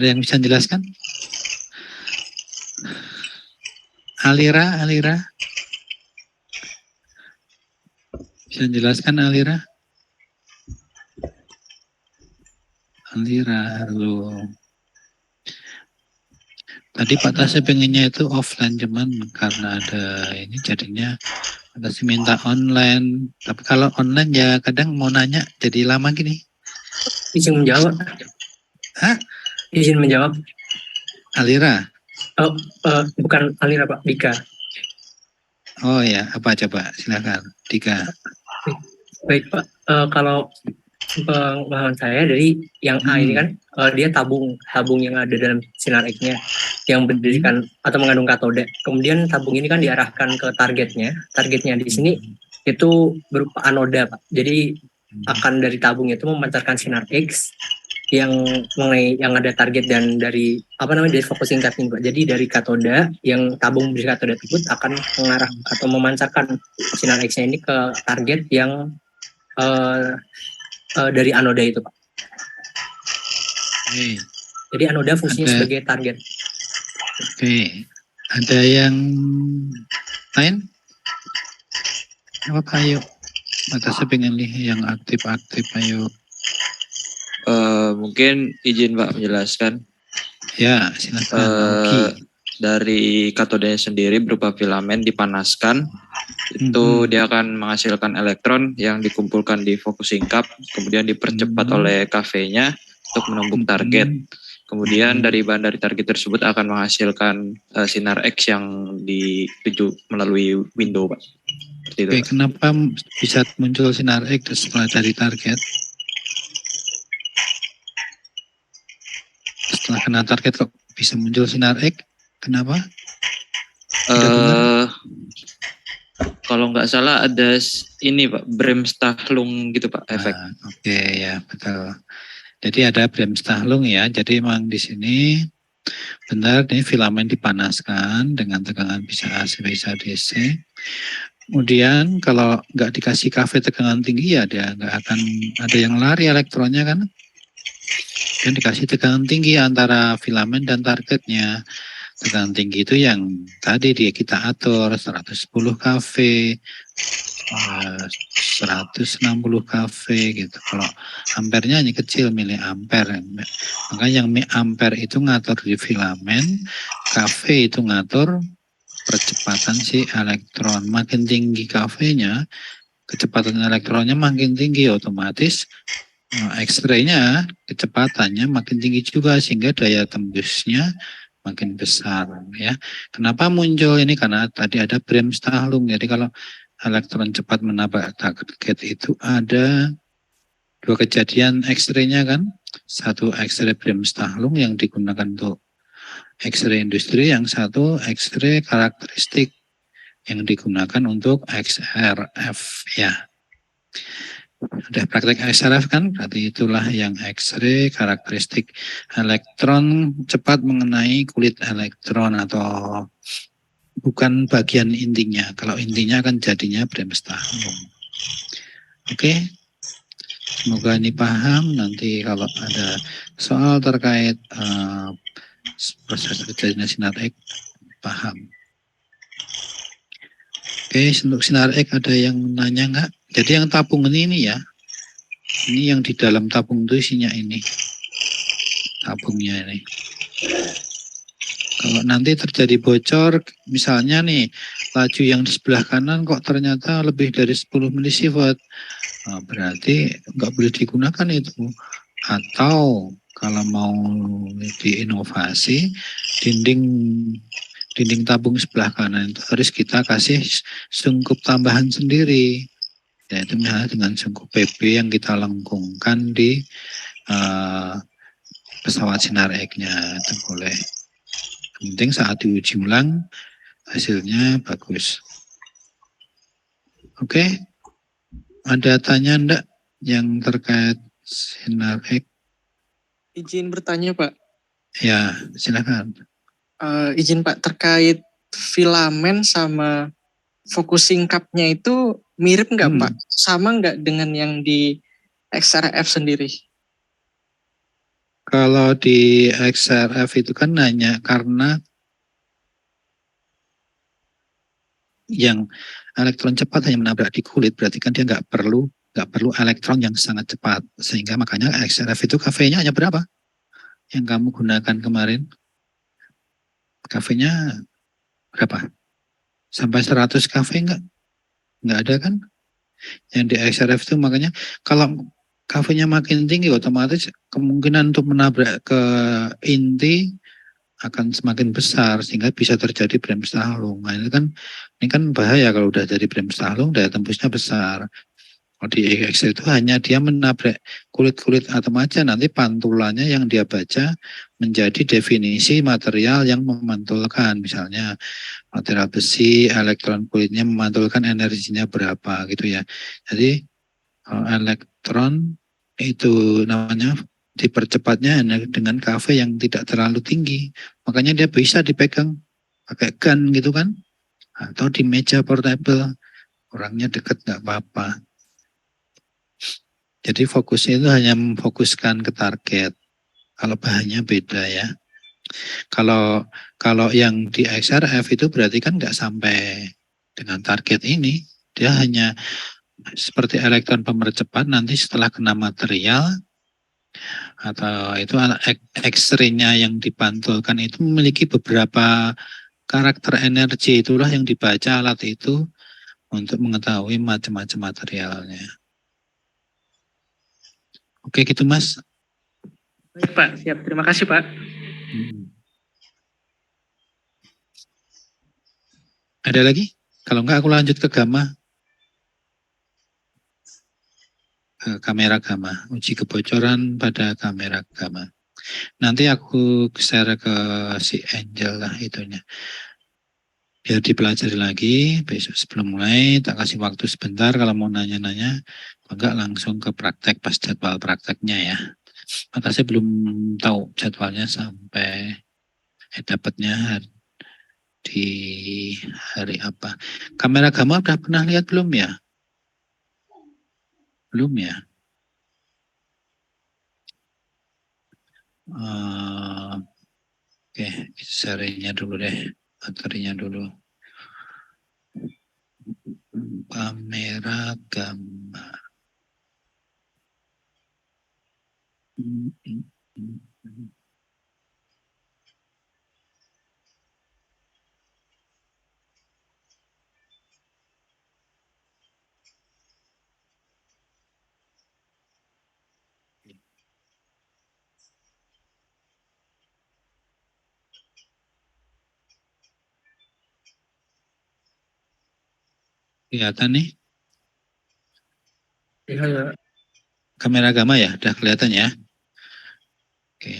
Ada yang bisa menjelaskan? Alira. Bisa menjelaskan Alira? Alira, halo. Tadi Pak Tasya pengennya itu offline, cuman karena ada ini jadinya Pak Tasya minta online. Tapi kalau online ya kadang mau nanya jadi lama gini. Izin menjawab. Hah? Izin menjawab. Alira? Bukan Alira Pak, Dika. Oh ya, apa coba? Silakan, Dika. Baik Pak, kalau pengalaman saya dari yang A ini kan, dia tabung yang ada dalam sinar X-nya yang berdirikan atau mengandung katode. Kemudian tabung ini kan diarahkan ke targetnya. Targetnya di sini itu berupa anoda Pak. Jadi akan dari tabung itu memancarkan sinar X yang mengenai yang ada target dan dari dari focusing cap ini Pak. Jadi dari katoda yang tabung berisi katoda tersebut akan mengarah atau memancarkan sinar X-nya ini ke target yang dari anoda itu Pak. Oke. Jadi anoda fungsinya Ada. sebagai target. Oke. Ada yang lain? Apa ayo? Mata saya pengen lihat yang aktif-aktif, ayo. Mungkin izin Pak menjelaskan. Ya, silakan. Oke. Dari katodenya sendiri berupa filamen dipanaskan, itu dia akan menghasilkan elektron yang dikumpulkan di focusing cup, kemudian dipercepat oleh kafenya untuk menumbuk target. Kemudian dari bahan dari target tersebut akan menghasilkan sinar X yang dituju melalui window, Pak. Seperti itu, Oke, Pak. kenapa bisa muncul sinar X setelah dari target? Setelah kena target kok bisa muncul sinar X? Kenapa? Kalau nggak salah ada ini Pak, Bremsstrahlung gitu Pak, efek. Oke, ya betul. Jadi ada Bremsstrahlung ya. Jadi memang di sini benar ini filamen dipanaskan dengan tegangan bisa AC bisa DC. Kemudian kalau nggak dikasih kafe tegangan tinggi ya dia nggak akan ada yang lari elektronnya kan. Dan dikasih tegangan tinggi antara filamen dan targetnya. Tegangan tinggi itu yang tadi kita atur 110 kV, 160 kV gitu. Kalau ampernya hanya kecil miliampere. Maka yang ampere itu ngatur di filamen, kV itu ngatur percepatan si elektron. Makin tinggi kV-nya, kecepatan elektronnya makin tinggi, otomatis X-ray-nya kecepatannya makin tinggi juga sehingga daya tembusnya makin besar ya. Kenapa muncul ini? Karena tadi ada Bremsstrahlung. Jadi kalau elektron cepat menabrak target itu ada dua kejadian X-ray-nya kan. Satu X-ray Bremsstrahlung yang digunakan untuk X-ray industri, yang satu X-ray karakteristik yang digunakan untuk XRF ya. Udah praktek XRF kan, berarti itulah yang X-ray karakteristik elektron cepat mengenai kulit elektron atau bukan bagian intinya. Kalau intinya kan jadinya Bremsstrahlung. Oke, semoga ini paham. Nanti kalau ada soal terkait proses terjadinya sinar X, paham. Oke, untuk sinar X ada yang nanya nggak? Jadi yang tabung ini ya, ini yang di dalam tabung itu isinya ini, tabungnya ini. Kalau nanti terjadi bocor, misalnya nih, laju yang di sebelah kanan kok ternyata lebih dari 10 milisievert, berarti nggak boleh digunakan itu. Atau kalau mau diinovasi, dinding tabung sebelah kanan itu harus kita kasih sungkup tambahan sendiri. Yaitu misalnya dengan sungkup PP yang kita lengkungkan di pesawat sinar X-nya itu boleh. Yang penting saat diuji ulang hasilnya bagus. Oke, ada tanya enggak yang terkait sinar X? Izin bertanya Pak. Ya, silakan. Izin Pak, terkait filamen sama focusing cup-nya itu mirip nggak Pak? Sama nggak dengan yang di XRF sendiri? Kalau di XRF itu kan hanya karena yang elektron cepat hanya menabrak di kulit, berarti kan dia nggak perlu elektron yang sangat cepat, sehingga makanya XRF itu kafenya hanya berapa? Yang kamu gunakan kemarin? Kafenya berapa? Sampai 100 kafe nggak ada kan? Yang di XRF itu makanya kalau kafenya makin tinggi otomatis kemungkinan untuk menabrak ke inti akan semakin besar sehingga bisa terjadi Bremsstrahlung. Nah, ini kan bahaya kalau udah jadi Bremsstrahlung, daya tembusnya besar. Kalau di X itu hanya dia menabrak kulit-kulit atom aja, nanti pantulannya yang dia baca menjadi definisi material yang memantulkan. Misalnya material besi, elektron kulitnya memantulkan energinya berapa gitu ya. Jadi elektron itu namanya dipercepatnya hanya dengan KV yang tidak terlalu tinggi. Makanya dia bisa dipegang pakai gun gitu kan. Atau di meja portable. Orangnya dekat nggak apa-apa. Jadi fokusnya itu hanya memfokuskan ke target. Kalau bahannya beda ya. Kalau yang di XRF itu berarti kan nggak sampai dengan target ini. Dia hanya seperti elektron pemercepat nanti setelah kena material atau itu X-ray-nya yang dipantulkan itu memiliki beberapa karakter energi, itulah yang dibaca alat itu untuk mengetahui macam-macam materialnya. Oke gitu Mas. Baik Pak, siap. Terima kasih Pak. Ada lagi? Kalau enggak aku lanjut ke gamma. Kamera gamma, uji kebocoran pada kamera gamma. Nanti aku share ke si Angel lah itunya. Biar dipelajari lagi, besok sebelum mulai tak kasih waktu sebentar kalau mau nanya-nanya, enggak langsung ke praktek pas jadwal prakteknya ya. Maka saya belum tahu jadwalnya sampai dapatnya di hari apa. Kamera gamma udah pernah lihat belum ya? Belum ya? Oke, serinya dulu deh, materinya dulu. Kamera gamma. Kelihatan nih? Iya. Kamera gamma ya, udah kelihatan ya? Oke,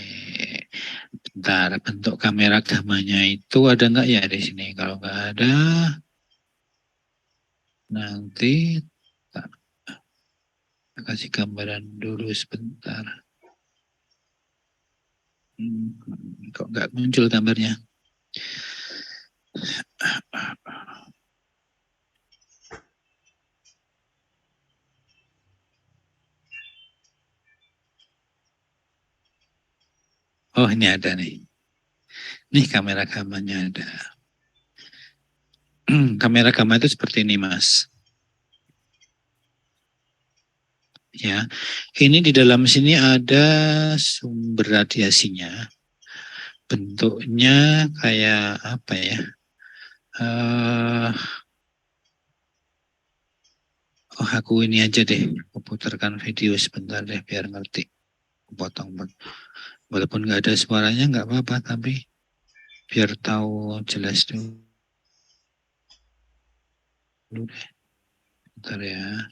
bentar, bentuk kamera gammanya itu ada nggak ya di sini? Kalau nggak ada, nanti tak kasih gambaran dulu sebentar. Kok nggak muncul gambarnya? Oh ini ada nih. Nih kamera gammanya ada. Kamera gamma itu seperti ini Mas. Ya, ini di dalam sini ada sumber radiasinya. Bentuknya kayak apa ya? Aku ini aja deh, aku putarkan video sebentar deh biar ngerti. Potong, walaupun nggak ada suaranya nggak apa-apa, tapi biar tahu jelas dulu deh. Bentar ya.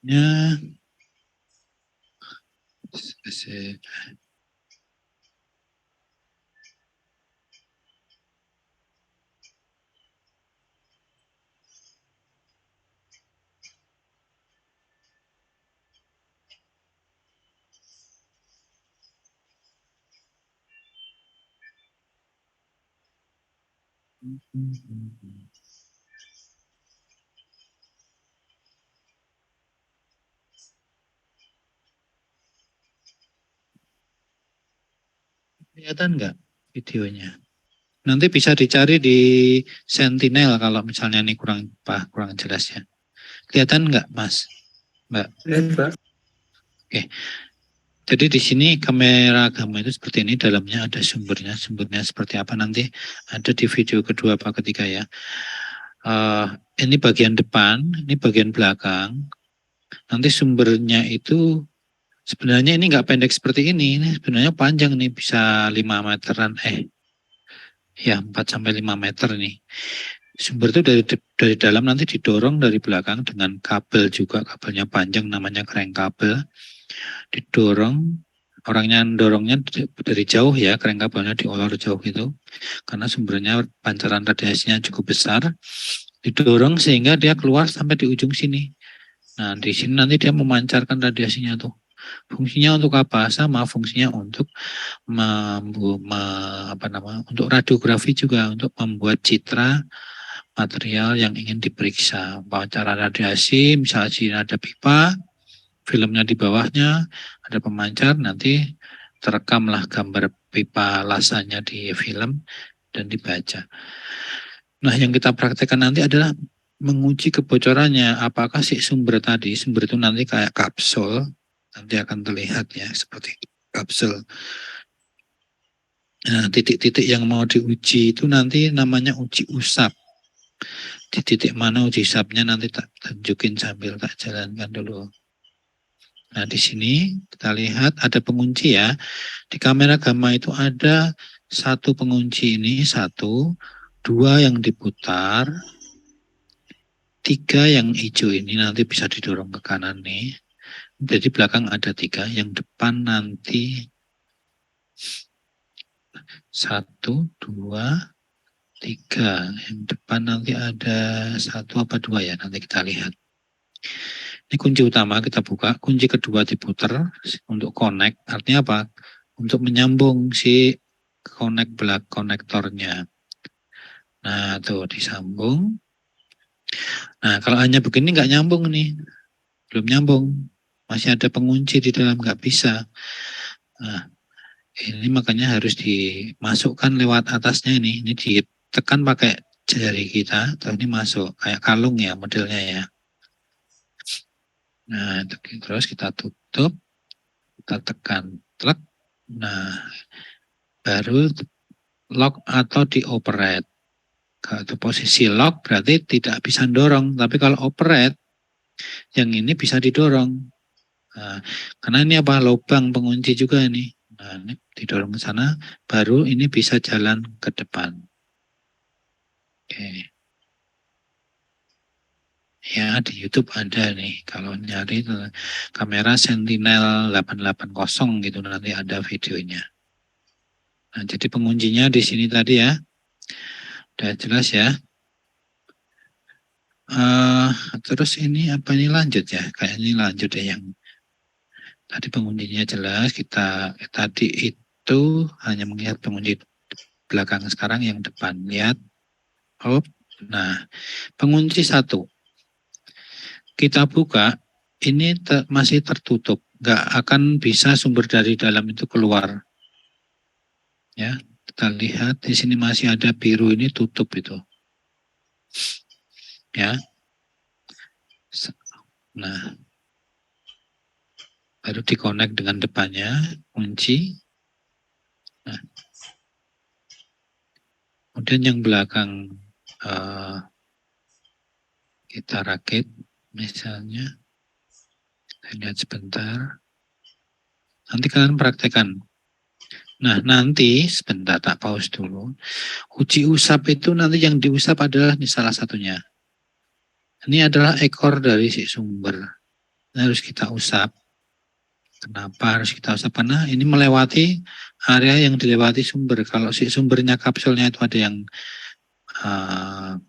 Ya. Kelihatan nggak videonya? Nanti bisa dicari di Sentinel kalau misalnya ini kurang jelas ya. Kelihatan nggak Mas? Mbak? Lihat Pak. Oke. Jadi di sini kamera gamma itu seperti ini, dalamnya ada sumbernya. Sumbernya seperti apa nanti ada di video kedua apa ketiga ya. Ini bagian depan, ini bagian belakang. Nanti sumbernya itu sebenarnya ini nggak pendek seperti ini sebenarnya panjang nih, bisa 5 meteran, 4 sampai 5 meter nih. Sumber itu dari dalam nanti didorong dari belakang dengan kabel juga, kabelnya panjang namanya crank kabel. Didorong, orangnya dorongnya dari jauh ya, crank kabelnya diolor jauh gitu. Karena sumbernya pancaran radiasinya cukup besar. Didorong sehingga dia keluar sampai di ujung sini. Nah, di sini nanti dia memancarkan radiasinya tuh. Fungsinya untuk apa? Sama fungsinya untuk untuk radiografi juga, untuk membuat citra material yang ingin diperiksa. Pancaran radiasi, misalnya sini ada pipa, filmnya di bawahnya, ada pemancar, nanti terekamlah gambar pipa lasanya di film dan dibaca. Nah, yang kita praktekkan nanti adalah menguji kebocorannya. Apakah si sumber itu nanti kayak kapsul, nanti akan terlihat ya seperti kapsul. Nah, titik-titik yang mau diuji itu nanti namanya uji usap. Di titik mana uji usapnya nanti tak tunjukin sambil tak jalankan dulu. Nah, di sini kita lihat ada pengunci ya. Di kamera gamma itu ada satu pengunci ini, 1, 2 yang diputar, 3 yang hijau ini nanti bisa didorong ke kanan nih. Jadi belakang ada 3, yang depan nanti 1, 2, 3. Yang depan nanti ada 1 apa 2 ya, nanti kita lihat. Ini kunci utama kita buka, kunci kedua diputar untuk connect. Artinya apa? Untuk menyambung si konektornya. Nah, tuh disambung. Nah, kalau hanya begini nggak nyambung nih. Belum nyambung. Masih ada pengunci di dalam, nggak bisa. Nah, ini makanya harus dimasukkan lewat atasnya ini. Ini ditekan pakai jari kita, terus ini masuk. Kayak kalung ya modelnya ya. Nah, terus kita tutup, kita tekan plug. Nah, baru lock atau dioperate. Kalau itu posisi lock berarti tidak bisa dorong, tapi kalau operate yang ini bisa didorong. Nah, karena ini apa? Lubang pengunci juga ini. Nah, ini didorong ke sana, baru ini bisa jalan ke depan. Oke. Ya, di YouTube ada nih. Kalau nyari kamera Sentinel 880 gitu nanti ada videonya. Nah, jadi penguncinya di sini tadi ya. Udah jelas ya. Terus ini apa ini lanjut ya? Kayak ini lanjut deh yang tadi penguncinya jelas. Kita tadi itu hanya melihat pengunci belakang, sekarang yang depan. Lihat. Nah, pengunci 1. Kita buka, ini masih tertutup, nggak akan bisa sumber dari dalam itu keluar. Ya, kita lihat di sini masih ada biru ini tutup itu. Ya. Nah, baru dikonek dengan depannya, kunci. Nah, kemudian yang belakang kita rakit. Misalnya, saya lihat sebentar. Nanti kalian praktekkan. Nah, nanti sebentar tak pause dulu. Uji usap itu nanti yang diusap adalah ini salah satunya. Ini adalah ekor dari si sumber. Ini harus kita usap. Kenapa harus kita usap? Karena ini melewati area yang dilewati sumber. Kalau si sumbernya kapsulnya itu ada yang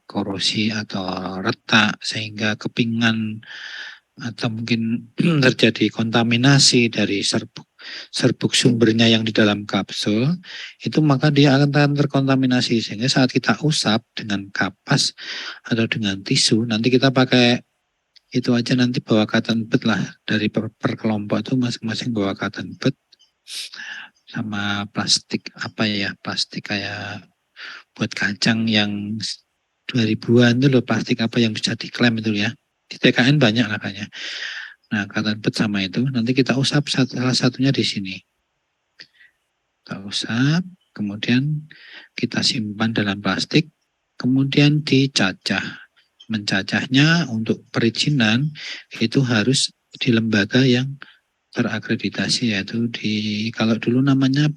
korosi atau retak sehingga kepingan atau mungkin terjadi kontaminasi dari serbuk sumbernya yang di dalam kapsul, itu maka dia akan terkontaminasi sehingga saat kita usap dengan kapas atau dengan tisu, nanti kita pakai itu aja, nanti bawa cotton bud lah dari per kelompok itu masing-masing bawa cotton bud sama plastik plastik kayak buat kacang yang 2000-an itu loh, plastik apa yang bisa diklaim itu ya. Di TKN banyak lah kayaknya. Nah, cotton bud sama itu, nanti kita usap salah satunya di sini. Kita usap, kemudian kita simpan dalam plastik, kemudian dicacah. mencacahnya untuk perizinan itu harus di lembaga yang terakreditasi, yaitu kalau dulu namanya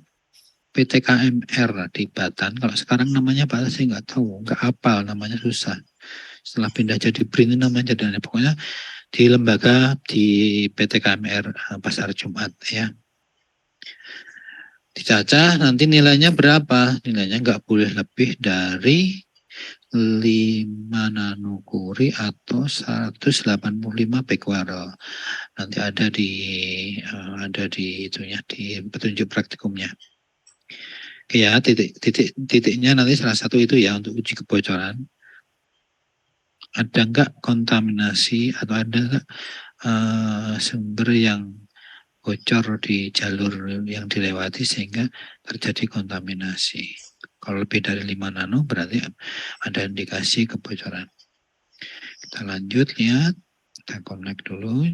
PT KMR di Batan, kalau sekarang namanya apa saya nggak tahu, nggak hafal namanya, susah. Setelah pindah jadi BRIN namanya jadi aneh. Pokoknya di lembaga di PT KMR Pasar Jumat ya. Dicacah nanti nilainya berapa? Nilainya nggak boleh lebih dari 5 nanokuri atau 185 becquerel. Nanti ada di itunya, di petunjuk praktikumnya. Oke ya, titiknya nanti salah satu itu ya untuk uji kebocoran. Ada nggak kontaminasi atau ada nggak sumber yang bocor di jalur yang dilewati sehingga terjadi kontaminasi. Kalau lebih dari 5 nano berarti ada indikasi kebocoran. Kita lanjut lihat, kita connect dulu.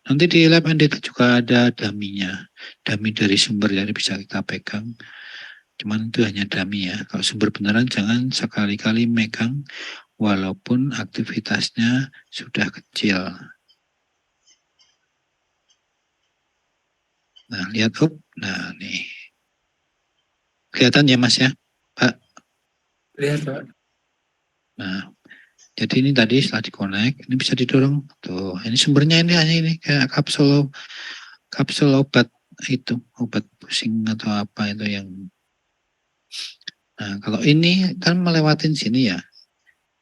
Nanti di lab NDT juga ada dummy-nya, dummy dari sumber jadi bisa kita pegang. Cuman itu hanya dummy ya. Kalau sumber beneran jangan sekali-kali megang walaupun aktivitasnya sudah kecil. Nah, lihat nah nih. Kelihatan ya Mas ya, Pak? Lihat Pak. Nah, jadi ini tadi setelah di-connect, ini bisa didorong. Tuh, ini sumbernya ini hanya ini kayak kapsul obat itu, obat pusing atau apa itu yang. Nah, kalau ini kan melewatin sini ya,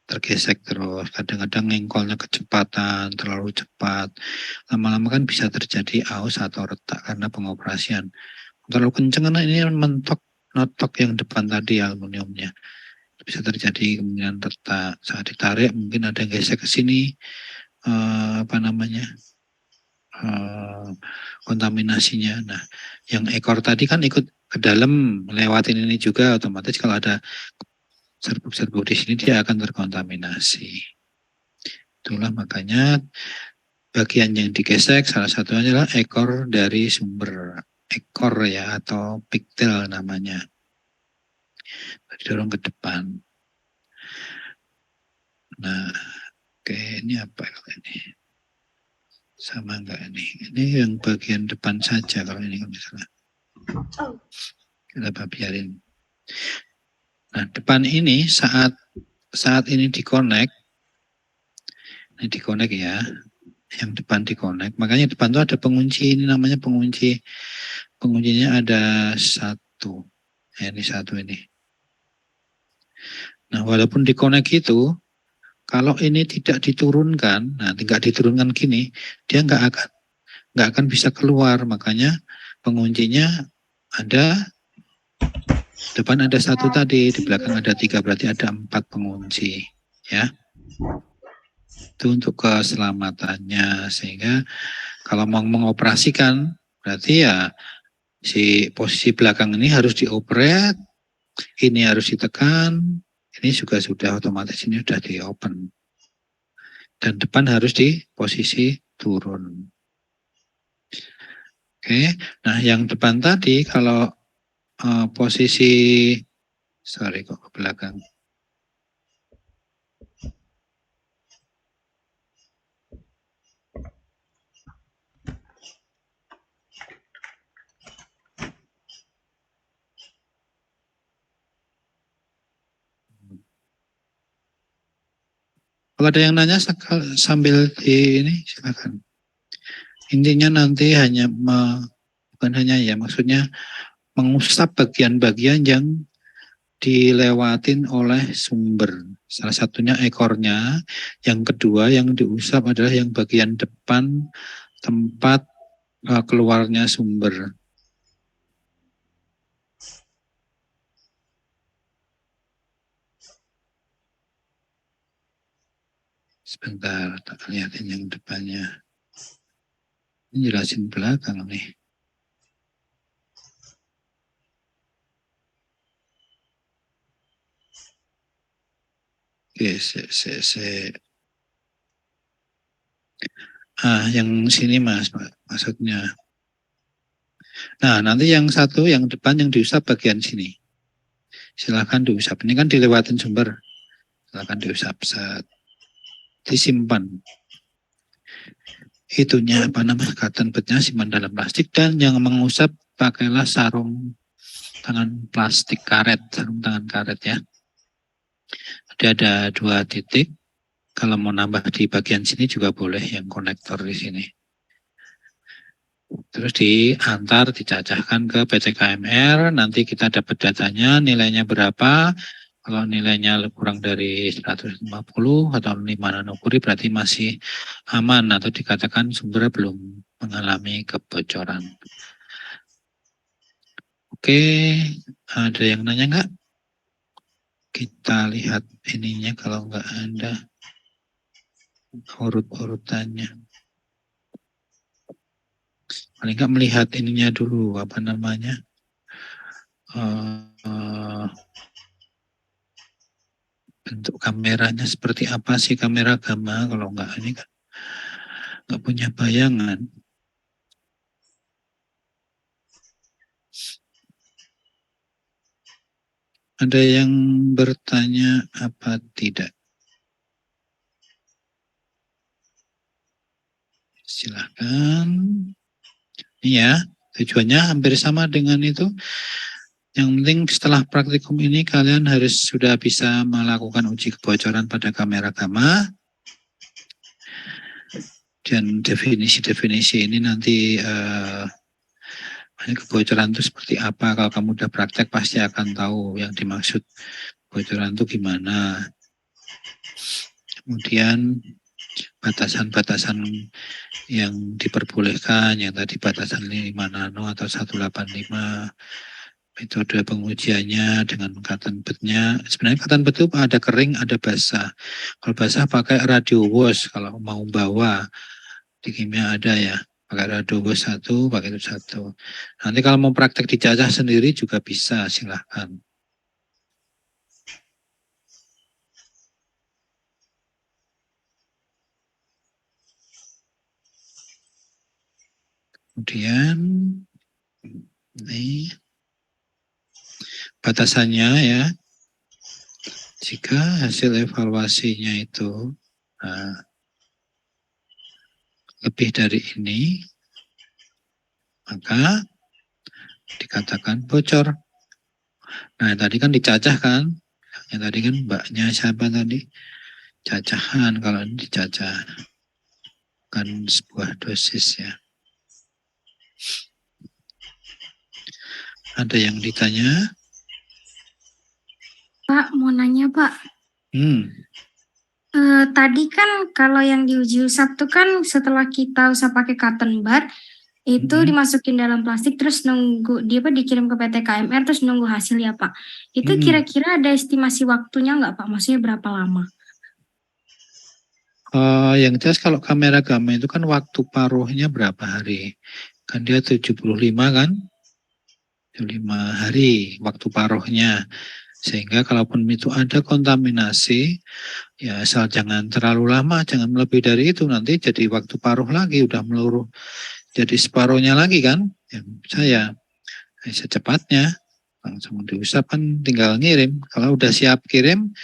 tergesek terus, kadang-kadang ngengkolnya kecepatan, terlalu cepat. Lama-lama kan bisa terjadi aus atau retak karena pengoperasian. Terlalu kenceng karena ini mentok notok yang depan tadi aluminiumnya. Bisa terjadi kemungkinan retak. Saat ditarik mungkin ada yang gesek ke sini, kontaminasinya. Nah, yang ekor tadi kan ikut ke dalam melewatin ini juga, otomatis kalau ada serbuk-serbuk di sini dia akan terkontaminasi. Itulah makanya bagian yang digesek salah satunya adalah ekor dari sumber, ekor ya atau pigtail namanya. Didorong ke depan. Nah, oke, ini apa kalau ini? Sama enggak ini? Ini yang bagian depan saja kalau ini kalau misalnya. Kita biarin. Nah, depan ini saat ini di-connect ya, yang depan di-connect. Makanya depan itu ada pengunci, ini namanya pengunci. Penguncinya ada 1. Ya, ini 1 ini. Nah, walaupun di-connect itu, kalau ini tidak diturunkan, nah tidak diturunkan gini, dia nggak akan bisa keluar. Makanya penguncinya ada, depan ada 1 tadi, di belakang ada 3, berarti ada 4 pengunci, ya. Itu untuk keselamatannya, sehingga kalau mau mengoperasikan, berarti ya si posisi belakang ini harus dioperate, ini harus ditekan. Ini juga sudah otomatis ini sudah di open. Dan depan harus di posisi turun. Oke, nah yang depan tadi kalau posisi, sorry kok ke belakang. Kalau ada yang nanya sambil di ini silakan. Intinya nanti hanya bukan hanya ya, maksudnya mengusap bagian-bagian yang dilewatin oleh sumber. Salah satunya ekornya, yang kedua yang diusap adalah yang bagian depan tempat keluarnya sumber. Sebentar, tak lihatin yang depannya. Ini jelasin belakang nih. Oke, yang sini Mas, maksudnya. Nah, nanti yang 1, yang depan yang diusap bagian sini. Silakan diusap. Ini kan dilewatin sumber. Silakan diusap. Disimpan. Itunya apa namanya, cotton budnya simpan dalam plastik, dan yang mengusap pakailah sarung tangan plastik karet, sarung tangan karet ya. Ada 2 titik. Kalau mau nambah di bagian sini juga boleh, yang konektor di sini. Terus diantar, dicacahkan ke PT KMR, nanti kita dapat datanya, nilainya berapa. Kalau nilainya kurang dari 150 atau 5 nanokuri berarti masih aman atau dikatakan sumbernya belum mengalami kebocoran. Oke, ada yang nanya nggak? Kita lihat ininya, kalau nggak ada urut-urutannya. Paling nggak melihat ininya dulu, apa namanya? Bentuk kameranya seperti apa sih kamera gamma, kalau nggak ini kan nggak punya bayangan. Ada yang bertanya apa tidak? Silahkan. Iya, tujuannya hampir sama dengan itu. Yang penting setelah praktikum ini kalian harus sudah bisa melakukan uji kebocoran pada kamera gamma. Dan definisi-definisi ini nanti kebocoran itu seperti apa. Kalau kamu udah praktek pasti akan tahu yang dimaksud kebocoran itu gimana. Kemudian batasan-batasan yang diperbolehkan, yang tadi batasan 5 nano atau 185. Metode pengujiannya dengan cotton budnya. Sebenarnya cotton bud itu ada kering, ada basah. Kalau basah pakai radio wash. Kalau mau bawa di kimia ada ya, pakai radio wash 1, pakai itu 1. Nanti kalau mau praktek dicacah sendiri juga bisa, silahkan. Kemudian ini batasannya ya. Jika hasil evaluasinya itu lebih dari ini, maka dikatakan bocor. Nah, tadi kan dicacah kan? Yang tadi kan mbaknya siapa tadi? Cacahan, kalau ini dicacah. Kan sebuah dosis ya. Ada yang ditanya? Pak, mau nanya Pak. Tadi kan kalau yang diuji usap tuh kan setelah kita usap pakai cotton bud, itu dimasukin dalam plastik terus nunggu dia dikirim ke PT KMR terus nunggu hasil ya Pak. Itu kira-kira ada estimasi waktunya nggak Pak? Maksudnya berapa lama? Yang jelas kalau kamera gamma itu kan waktu paruhnya berapa hari? Kan dia 75 kan? 75 hari waktu paruhnya. Sehingga kalaupun itu ada kontaminasi, ya asal jangan terlalu lama, jangan lebih dari itu. Nanti jadi waktu paruh lagi, udah meluruh jadi separuhnya lagi kan. Ya, saya secepatnya langsung diusap, kan tinggal ngirim. Kalau udah siap kirim,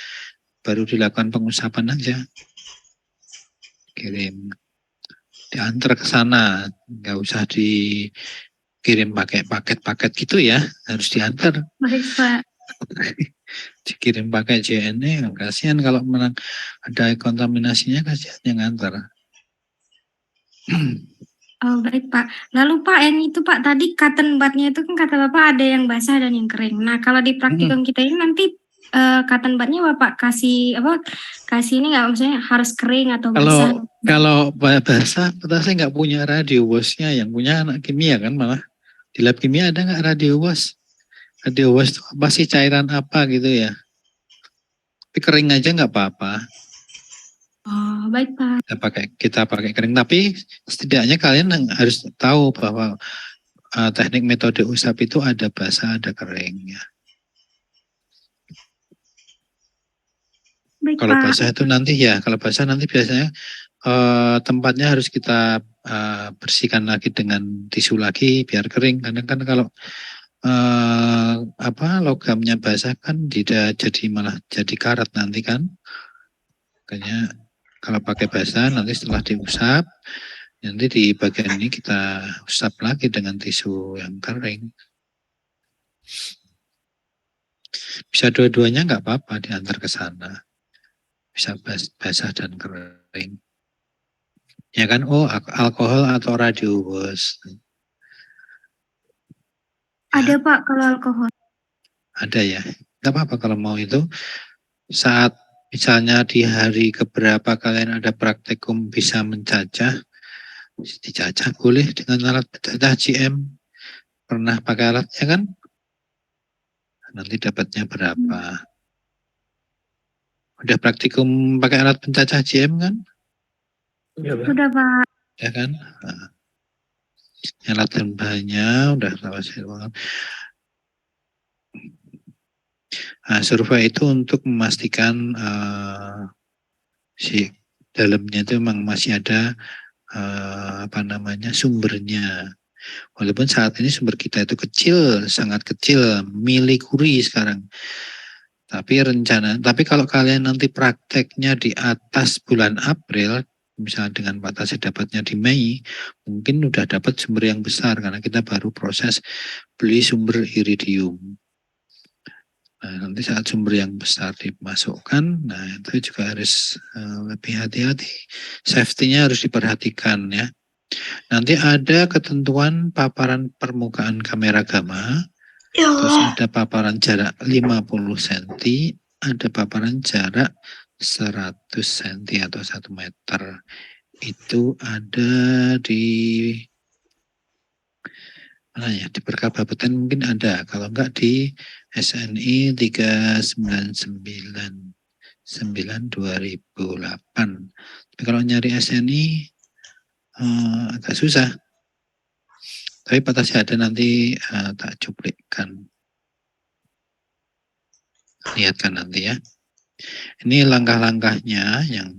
baru dilakukan pengusapan aja. Kirim, diantar ke sana, nggak usah dikirim pakai paket-paket gitu ya, harus diantar. Baik Pak. Dikirim pakai JNE, kasihan kalau ada kontaminasinya, kasihan yang ngantar. Oh baik Pak. Lalu Pak, yang itu Pak tadi cotton budnya itu kan kata Bapak ada yang basah dan yang kering. Nah kalau di praktikum kita ini nanti cotton budnya Bapak kasih ini nggak, maksudnya harus kering atau basah? Kalau basah, saya nggak punya radio wash-nya, yang punya anak kimia kan malah. Di lab kimia ada nggak radio wash? Radio wash itu apa sih, cairan apa gitu ya? Tapi kering aja nggak apa-apa. Oh baik Pak. Kita pakai kering, tapi setidaknya kalian harus tahu bahwa teknik metode usap itu ada basah, ada kering ya. Baik, Kalau Pak. basah itu nanti ya, kalau basah nanti biasanya tempatnya harus kita bersihkan lagi dengan tisu lagi biar kering. Karena kan kalau logamnya basah kan tidak jadi, malah jadi karat nanti kan. Makanya kalau pakai basah nanti setelah diusap, nanti di bagian ini kita usap lagi dengan tisu yang kering. Bisa dua-duanya nggak apa-apa diantar ke sana. Bisa basah dan kering. Ya kan, alkohol atau radio wash. Ada Pak kalau alkohol. Ada ya. Nggak apa-apa kalau mau itu. Saat misalnya di hari keberapa kalian ada praktikum bisa mencacah, dicacah boleh dengan alat pencacah GM. Pernah pakai alatnya kan? Nanti dapatnya berapa? Udah praktikum pakai alat pencacah GM kan? Iya, Pak. Sudah Pak. Ya kan? Nah, alat dan bahannya udah tahu hasil. Nah, survei itu untuk memastikan si dalamnya itu memang masih ada sumbernya. Walaupun saat ini sumber kita itu kecil, sangat kecil, milikuri sekarang. Tapi kalau kalian nanti prakteknya di atas bulan April, misalnya dengan batasi dapatnya di Mei, mungkin udah dapat sumber yang besar karena kita baru proses beli sumber iridium. Nah, nanti saat sumber yang besar dimasukkan, nah itu juga harus lebih hati-hati. Safety-nya harus diperhatikan ya. Nanti ada ketentuan paparan permukaan kamera gamma, terus ada paparan jarak 50 cm, ada paparan jarak 100 cm atau 1 meter. Itu ada di mana ya, di Perkababeten mungkin ada, kalau enggak di SNI 399/9/2008. Tapi kalau nyari SNI agak susah. Tapi batasnya ada, nanti tak cuplikan. Lihat kan nanti ya. Ini langkah-langkahnya yang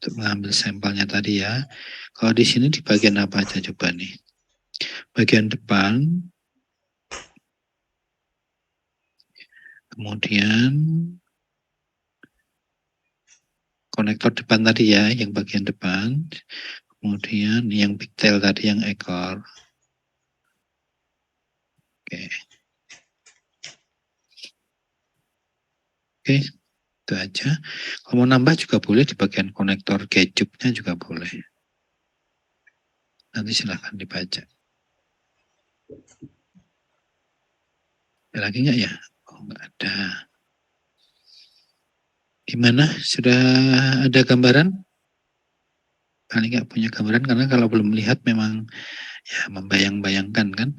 untuk mengambil sampelnya tadi ya. Kalau di sini di bagian apa aja coba nih? Bagian depan, kemudian konektor depan tadi ya, yang bagian depan, kemudian yang pigtail tadi yang ekor. Oke, itu aja. Kalau mau nambah juga boleh di bagian konektor gadgetnya juga boleh. Nanti silahkan dibaca. Ada lagi nggak ya? Oh, nggak ada. Gimana? Sudah ada gambaran? Paling nggak punya gambaran karena kalau belum melihat memang ya membayang-bayangkan kan.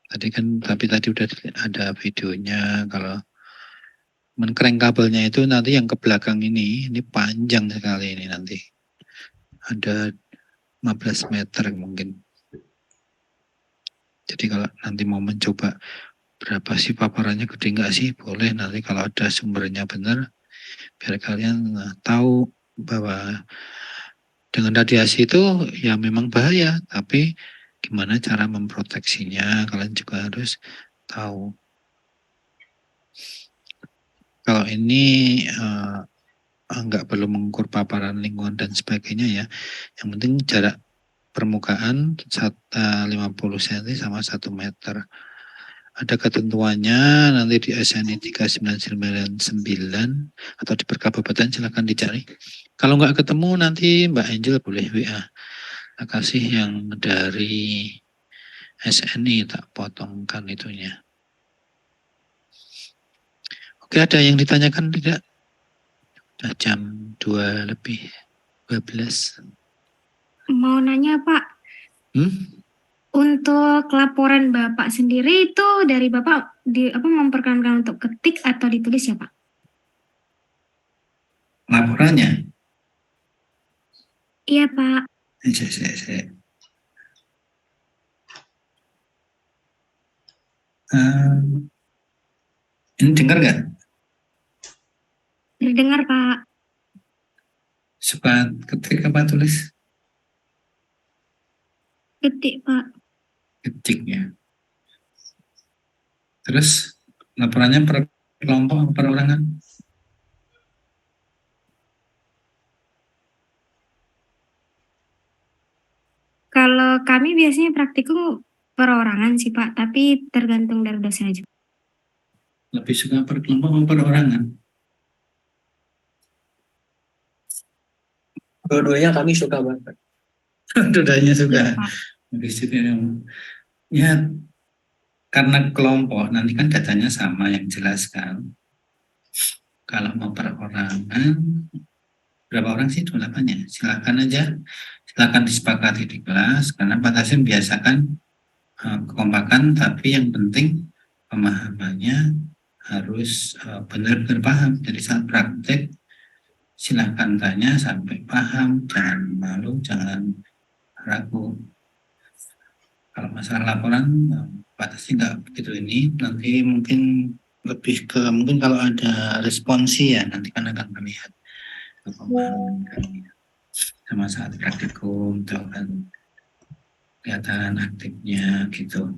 Tapi tadi udah ada videonya. Kalau menkrank kabelnya itu nanti yang ke belakang ini panjang sekali ini nanti. Ada 15 meter mungkin. Jadi kalau nanti mau mencoba berapa sih paparannya, gede nggak sih? Boleh nanti kalau ada sumbernya benar, biar kalian tahu bahwa dengan radiasi itu ya memang bahaya, tapi gimana cara memproteksinya kalian juga harus tahu. Kalau ini nggak perlu mengukur paparan lingkungan dan sebagainya ya. Yang penting jarak permukaan 50 cm sama 1 meter. Ada ketentuannya nanti di SNI 399 atau di Perkababeten silahkan dicari. Kalau nggak ketemu nanti Mbak Angel boleh WA. Tak kasih yang dari SNI, tak potongkan itunya. Oke, ada yang ditanyakan tidak? Sudah jam 2 lebih 12. Mau nanya Pak, untuk laporan Bapak sendiri itu dari Bapak memperkenankan untuk ketik atau ditulis ya Pak? Laporannya? Iya Pak. Ini dengar nggak? Terdengar Pak. Suka ketik apa tulis? Ketik Pak. ketik ya. Terus laporannya per kelompok per orangan? Kalau kami biasanya praktikum perorangan sih Pak, tapi tergantung dari dosen aja. Lebih suka per kelompok atau per orangan? Dua-duanya kami suka banget. Dudanya suka. Iya, Pak. Lebih suka ya, karena kelompok nanti kan datanya sama yang jelaskan. Kalau mau perorangan, berapa orang sih delapannya? Silakan aja, silakan disepakati di kelas. Karena Pak Tasim biasakan kekompakan, tapi yang penting pemahamannya harus benar-benar paham. Jadi saat praktek, silakan tanya sampai paham, jangan malu, jangan ragu. Kalau masalah laporan, Tasim nggak begitu ini. Nanti mungkin lebih ke mungkin kalau ada responsi ya nanti kan akan melihat pemahaman kami sama saat praktikum atau kan kelihatan aktifnya gitu.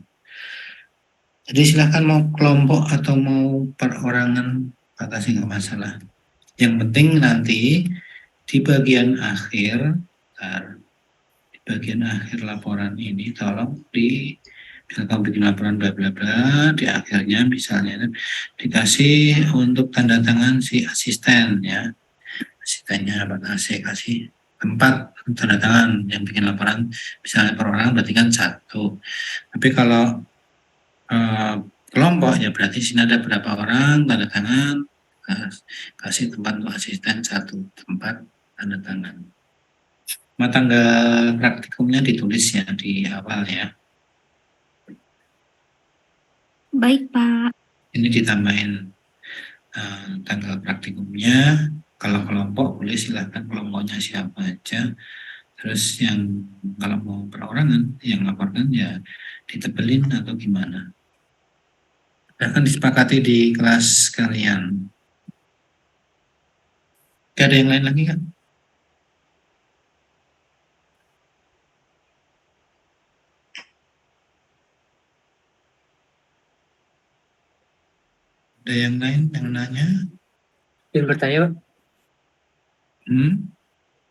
Jadi silahkan mau kelompok atau mau perorangan batasi nggak masalah. Yang penting nanti di bagian akhir laporan ini tolong misalkan bikin laporan bla bla bla, di akhirnya misalnya dikasih untuk tanda tangan si asisten ya, asistennya Pak AC kasih tempat tanda tangan yang bikin laporan, misalnya per orang berarti kan 1. Tapi kalau kelompok ya berarti sini ada berapa orang tanda tangan, kasih tempat untuk asisten 1 tempat tanda tangan. Tanggal praktikumnya ditulis ya di awal ya. Baik Pak. Ini ditambahin tanggal praktikumnya. Kalau kelompok boleh silahkan kelompoknya siapa aja. Terus yang kalau mau perorangan yang laporkan ya ditebelin atau gimana. Akan disepakati di kelas kalian. Gak ada yang lain lagi kan? Ada yang lain yang nanya? Ingin bertanya Pak?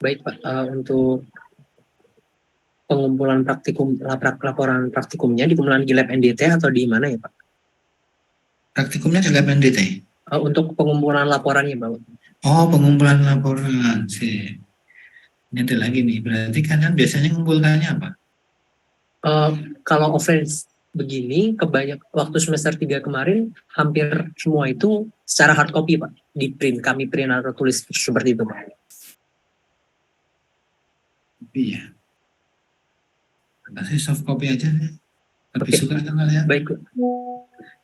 Baik Pak, untuk pengumpulan praktikum, laporan praktikumnya di Kumpulan Gilab NDT atau di mana ya Pak? Praktikumnya di Lab NDT? Untuk pengumpulan laporannya Pak. Oh, pengumpulan laporan sih. Ini ada lagi nih, berarti kalian biasanya mengumpulkannya apa? Kalau offline begini, waktu semester 3 kemarin hampir semua itu secara hard copy Pak, di print, kami print atau tulis seperti itu Pak. Iya. Kasih soft copy aja ya. Lebih Oke. suka kan kalian?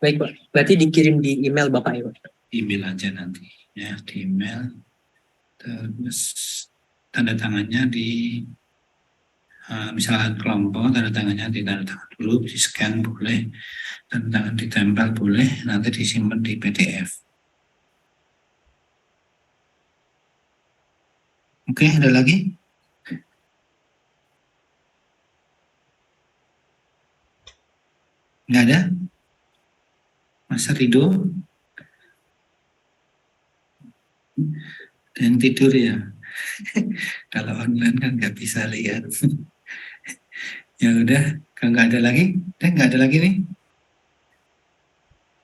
Baik Pak, berarti dikirim di email Bapak ya Pak? Email aja nanti ya, di email. Terus tanda tangannya di misalkan kelompok, tanda tangannya di tanda tangan dulu, di scan boleh, tanda tangan ditempel boleh, nanti disimpan di PDF. Oke, ada lagi? Nggak ada? Mas Rido? Dan tidur ya? Kalau online kan nggak bisa lihat. Ya udah, kalau nggak ada lagi, nggak ada lagi nih.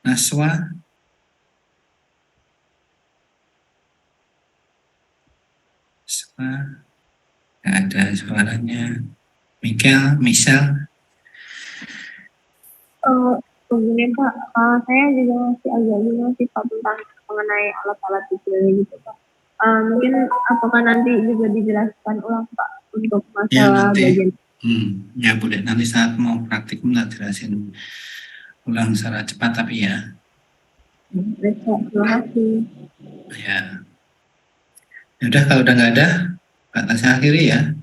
Naswa, nggak ada suaranya. Michelle. Begini Pak, saya juga masih agak bingung sih Pak tentang mengenai alat-alat itu gitu Pak. Mungkin apakah nanti juga dijelaskan ulang Pak untuk masalah bagian? Ya boleh, nanti saat mau praktikum tak jelasin ulang secara cepat tapi ya. Terima kasih. Ya. Udah kalau udah nggak ada, kata saya akhiri ya.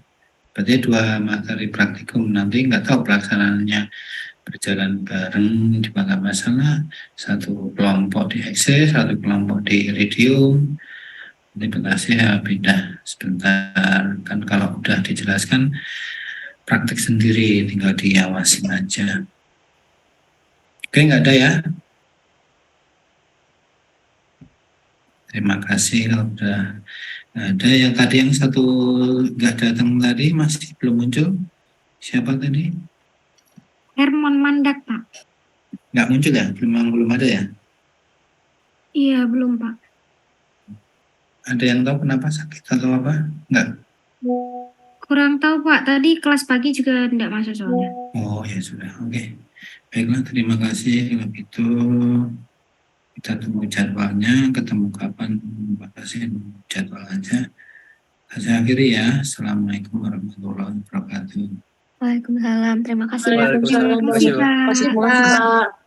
Berarti 2 materi praktikum nanti nggak tahu pelaksanaannya berjalan bareng juga nggak masalah. 1 kelompok di Excel, 1 kelompok di Iridium. Nanti Pak ya pindah sebentar. Kan kalau udah dijelaskan praktek sendiri, tinggal diawasin aja. Oke, nggak ada ya? Terima kasih kalau udah nggak ada. Yang tadi yang satu nggak datang tadi masih belum muncul. Siapa tadi? Hermon Mandak, Pak. Nggak muncul ya? Belum ada ya? Iya, belum, Pak. Ada yang tahu kenapa sakit atau apa? Nggak. Kurang tahu, Pak. Tadi kelas pagi juga tidak masuk soalnya. Oh ya sudah, oke. Baiklah, terima kasih. Kalau gitu kita tunggu jadwalnya, ketemu kapan, kasih jadwal aja. Saya akhiri ya. Assalamualaikum warahmatullahi wabarakatuh. Waalaikumsalam. Terima kasih. Waalaikumsalam. Terima kasih, Pak. Terima kasih, Pak.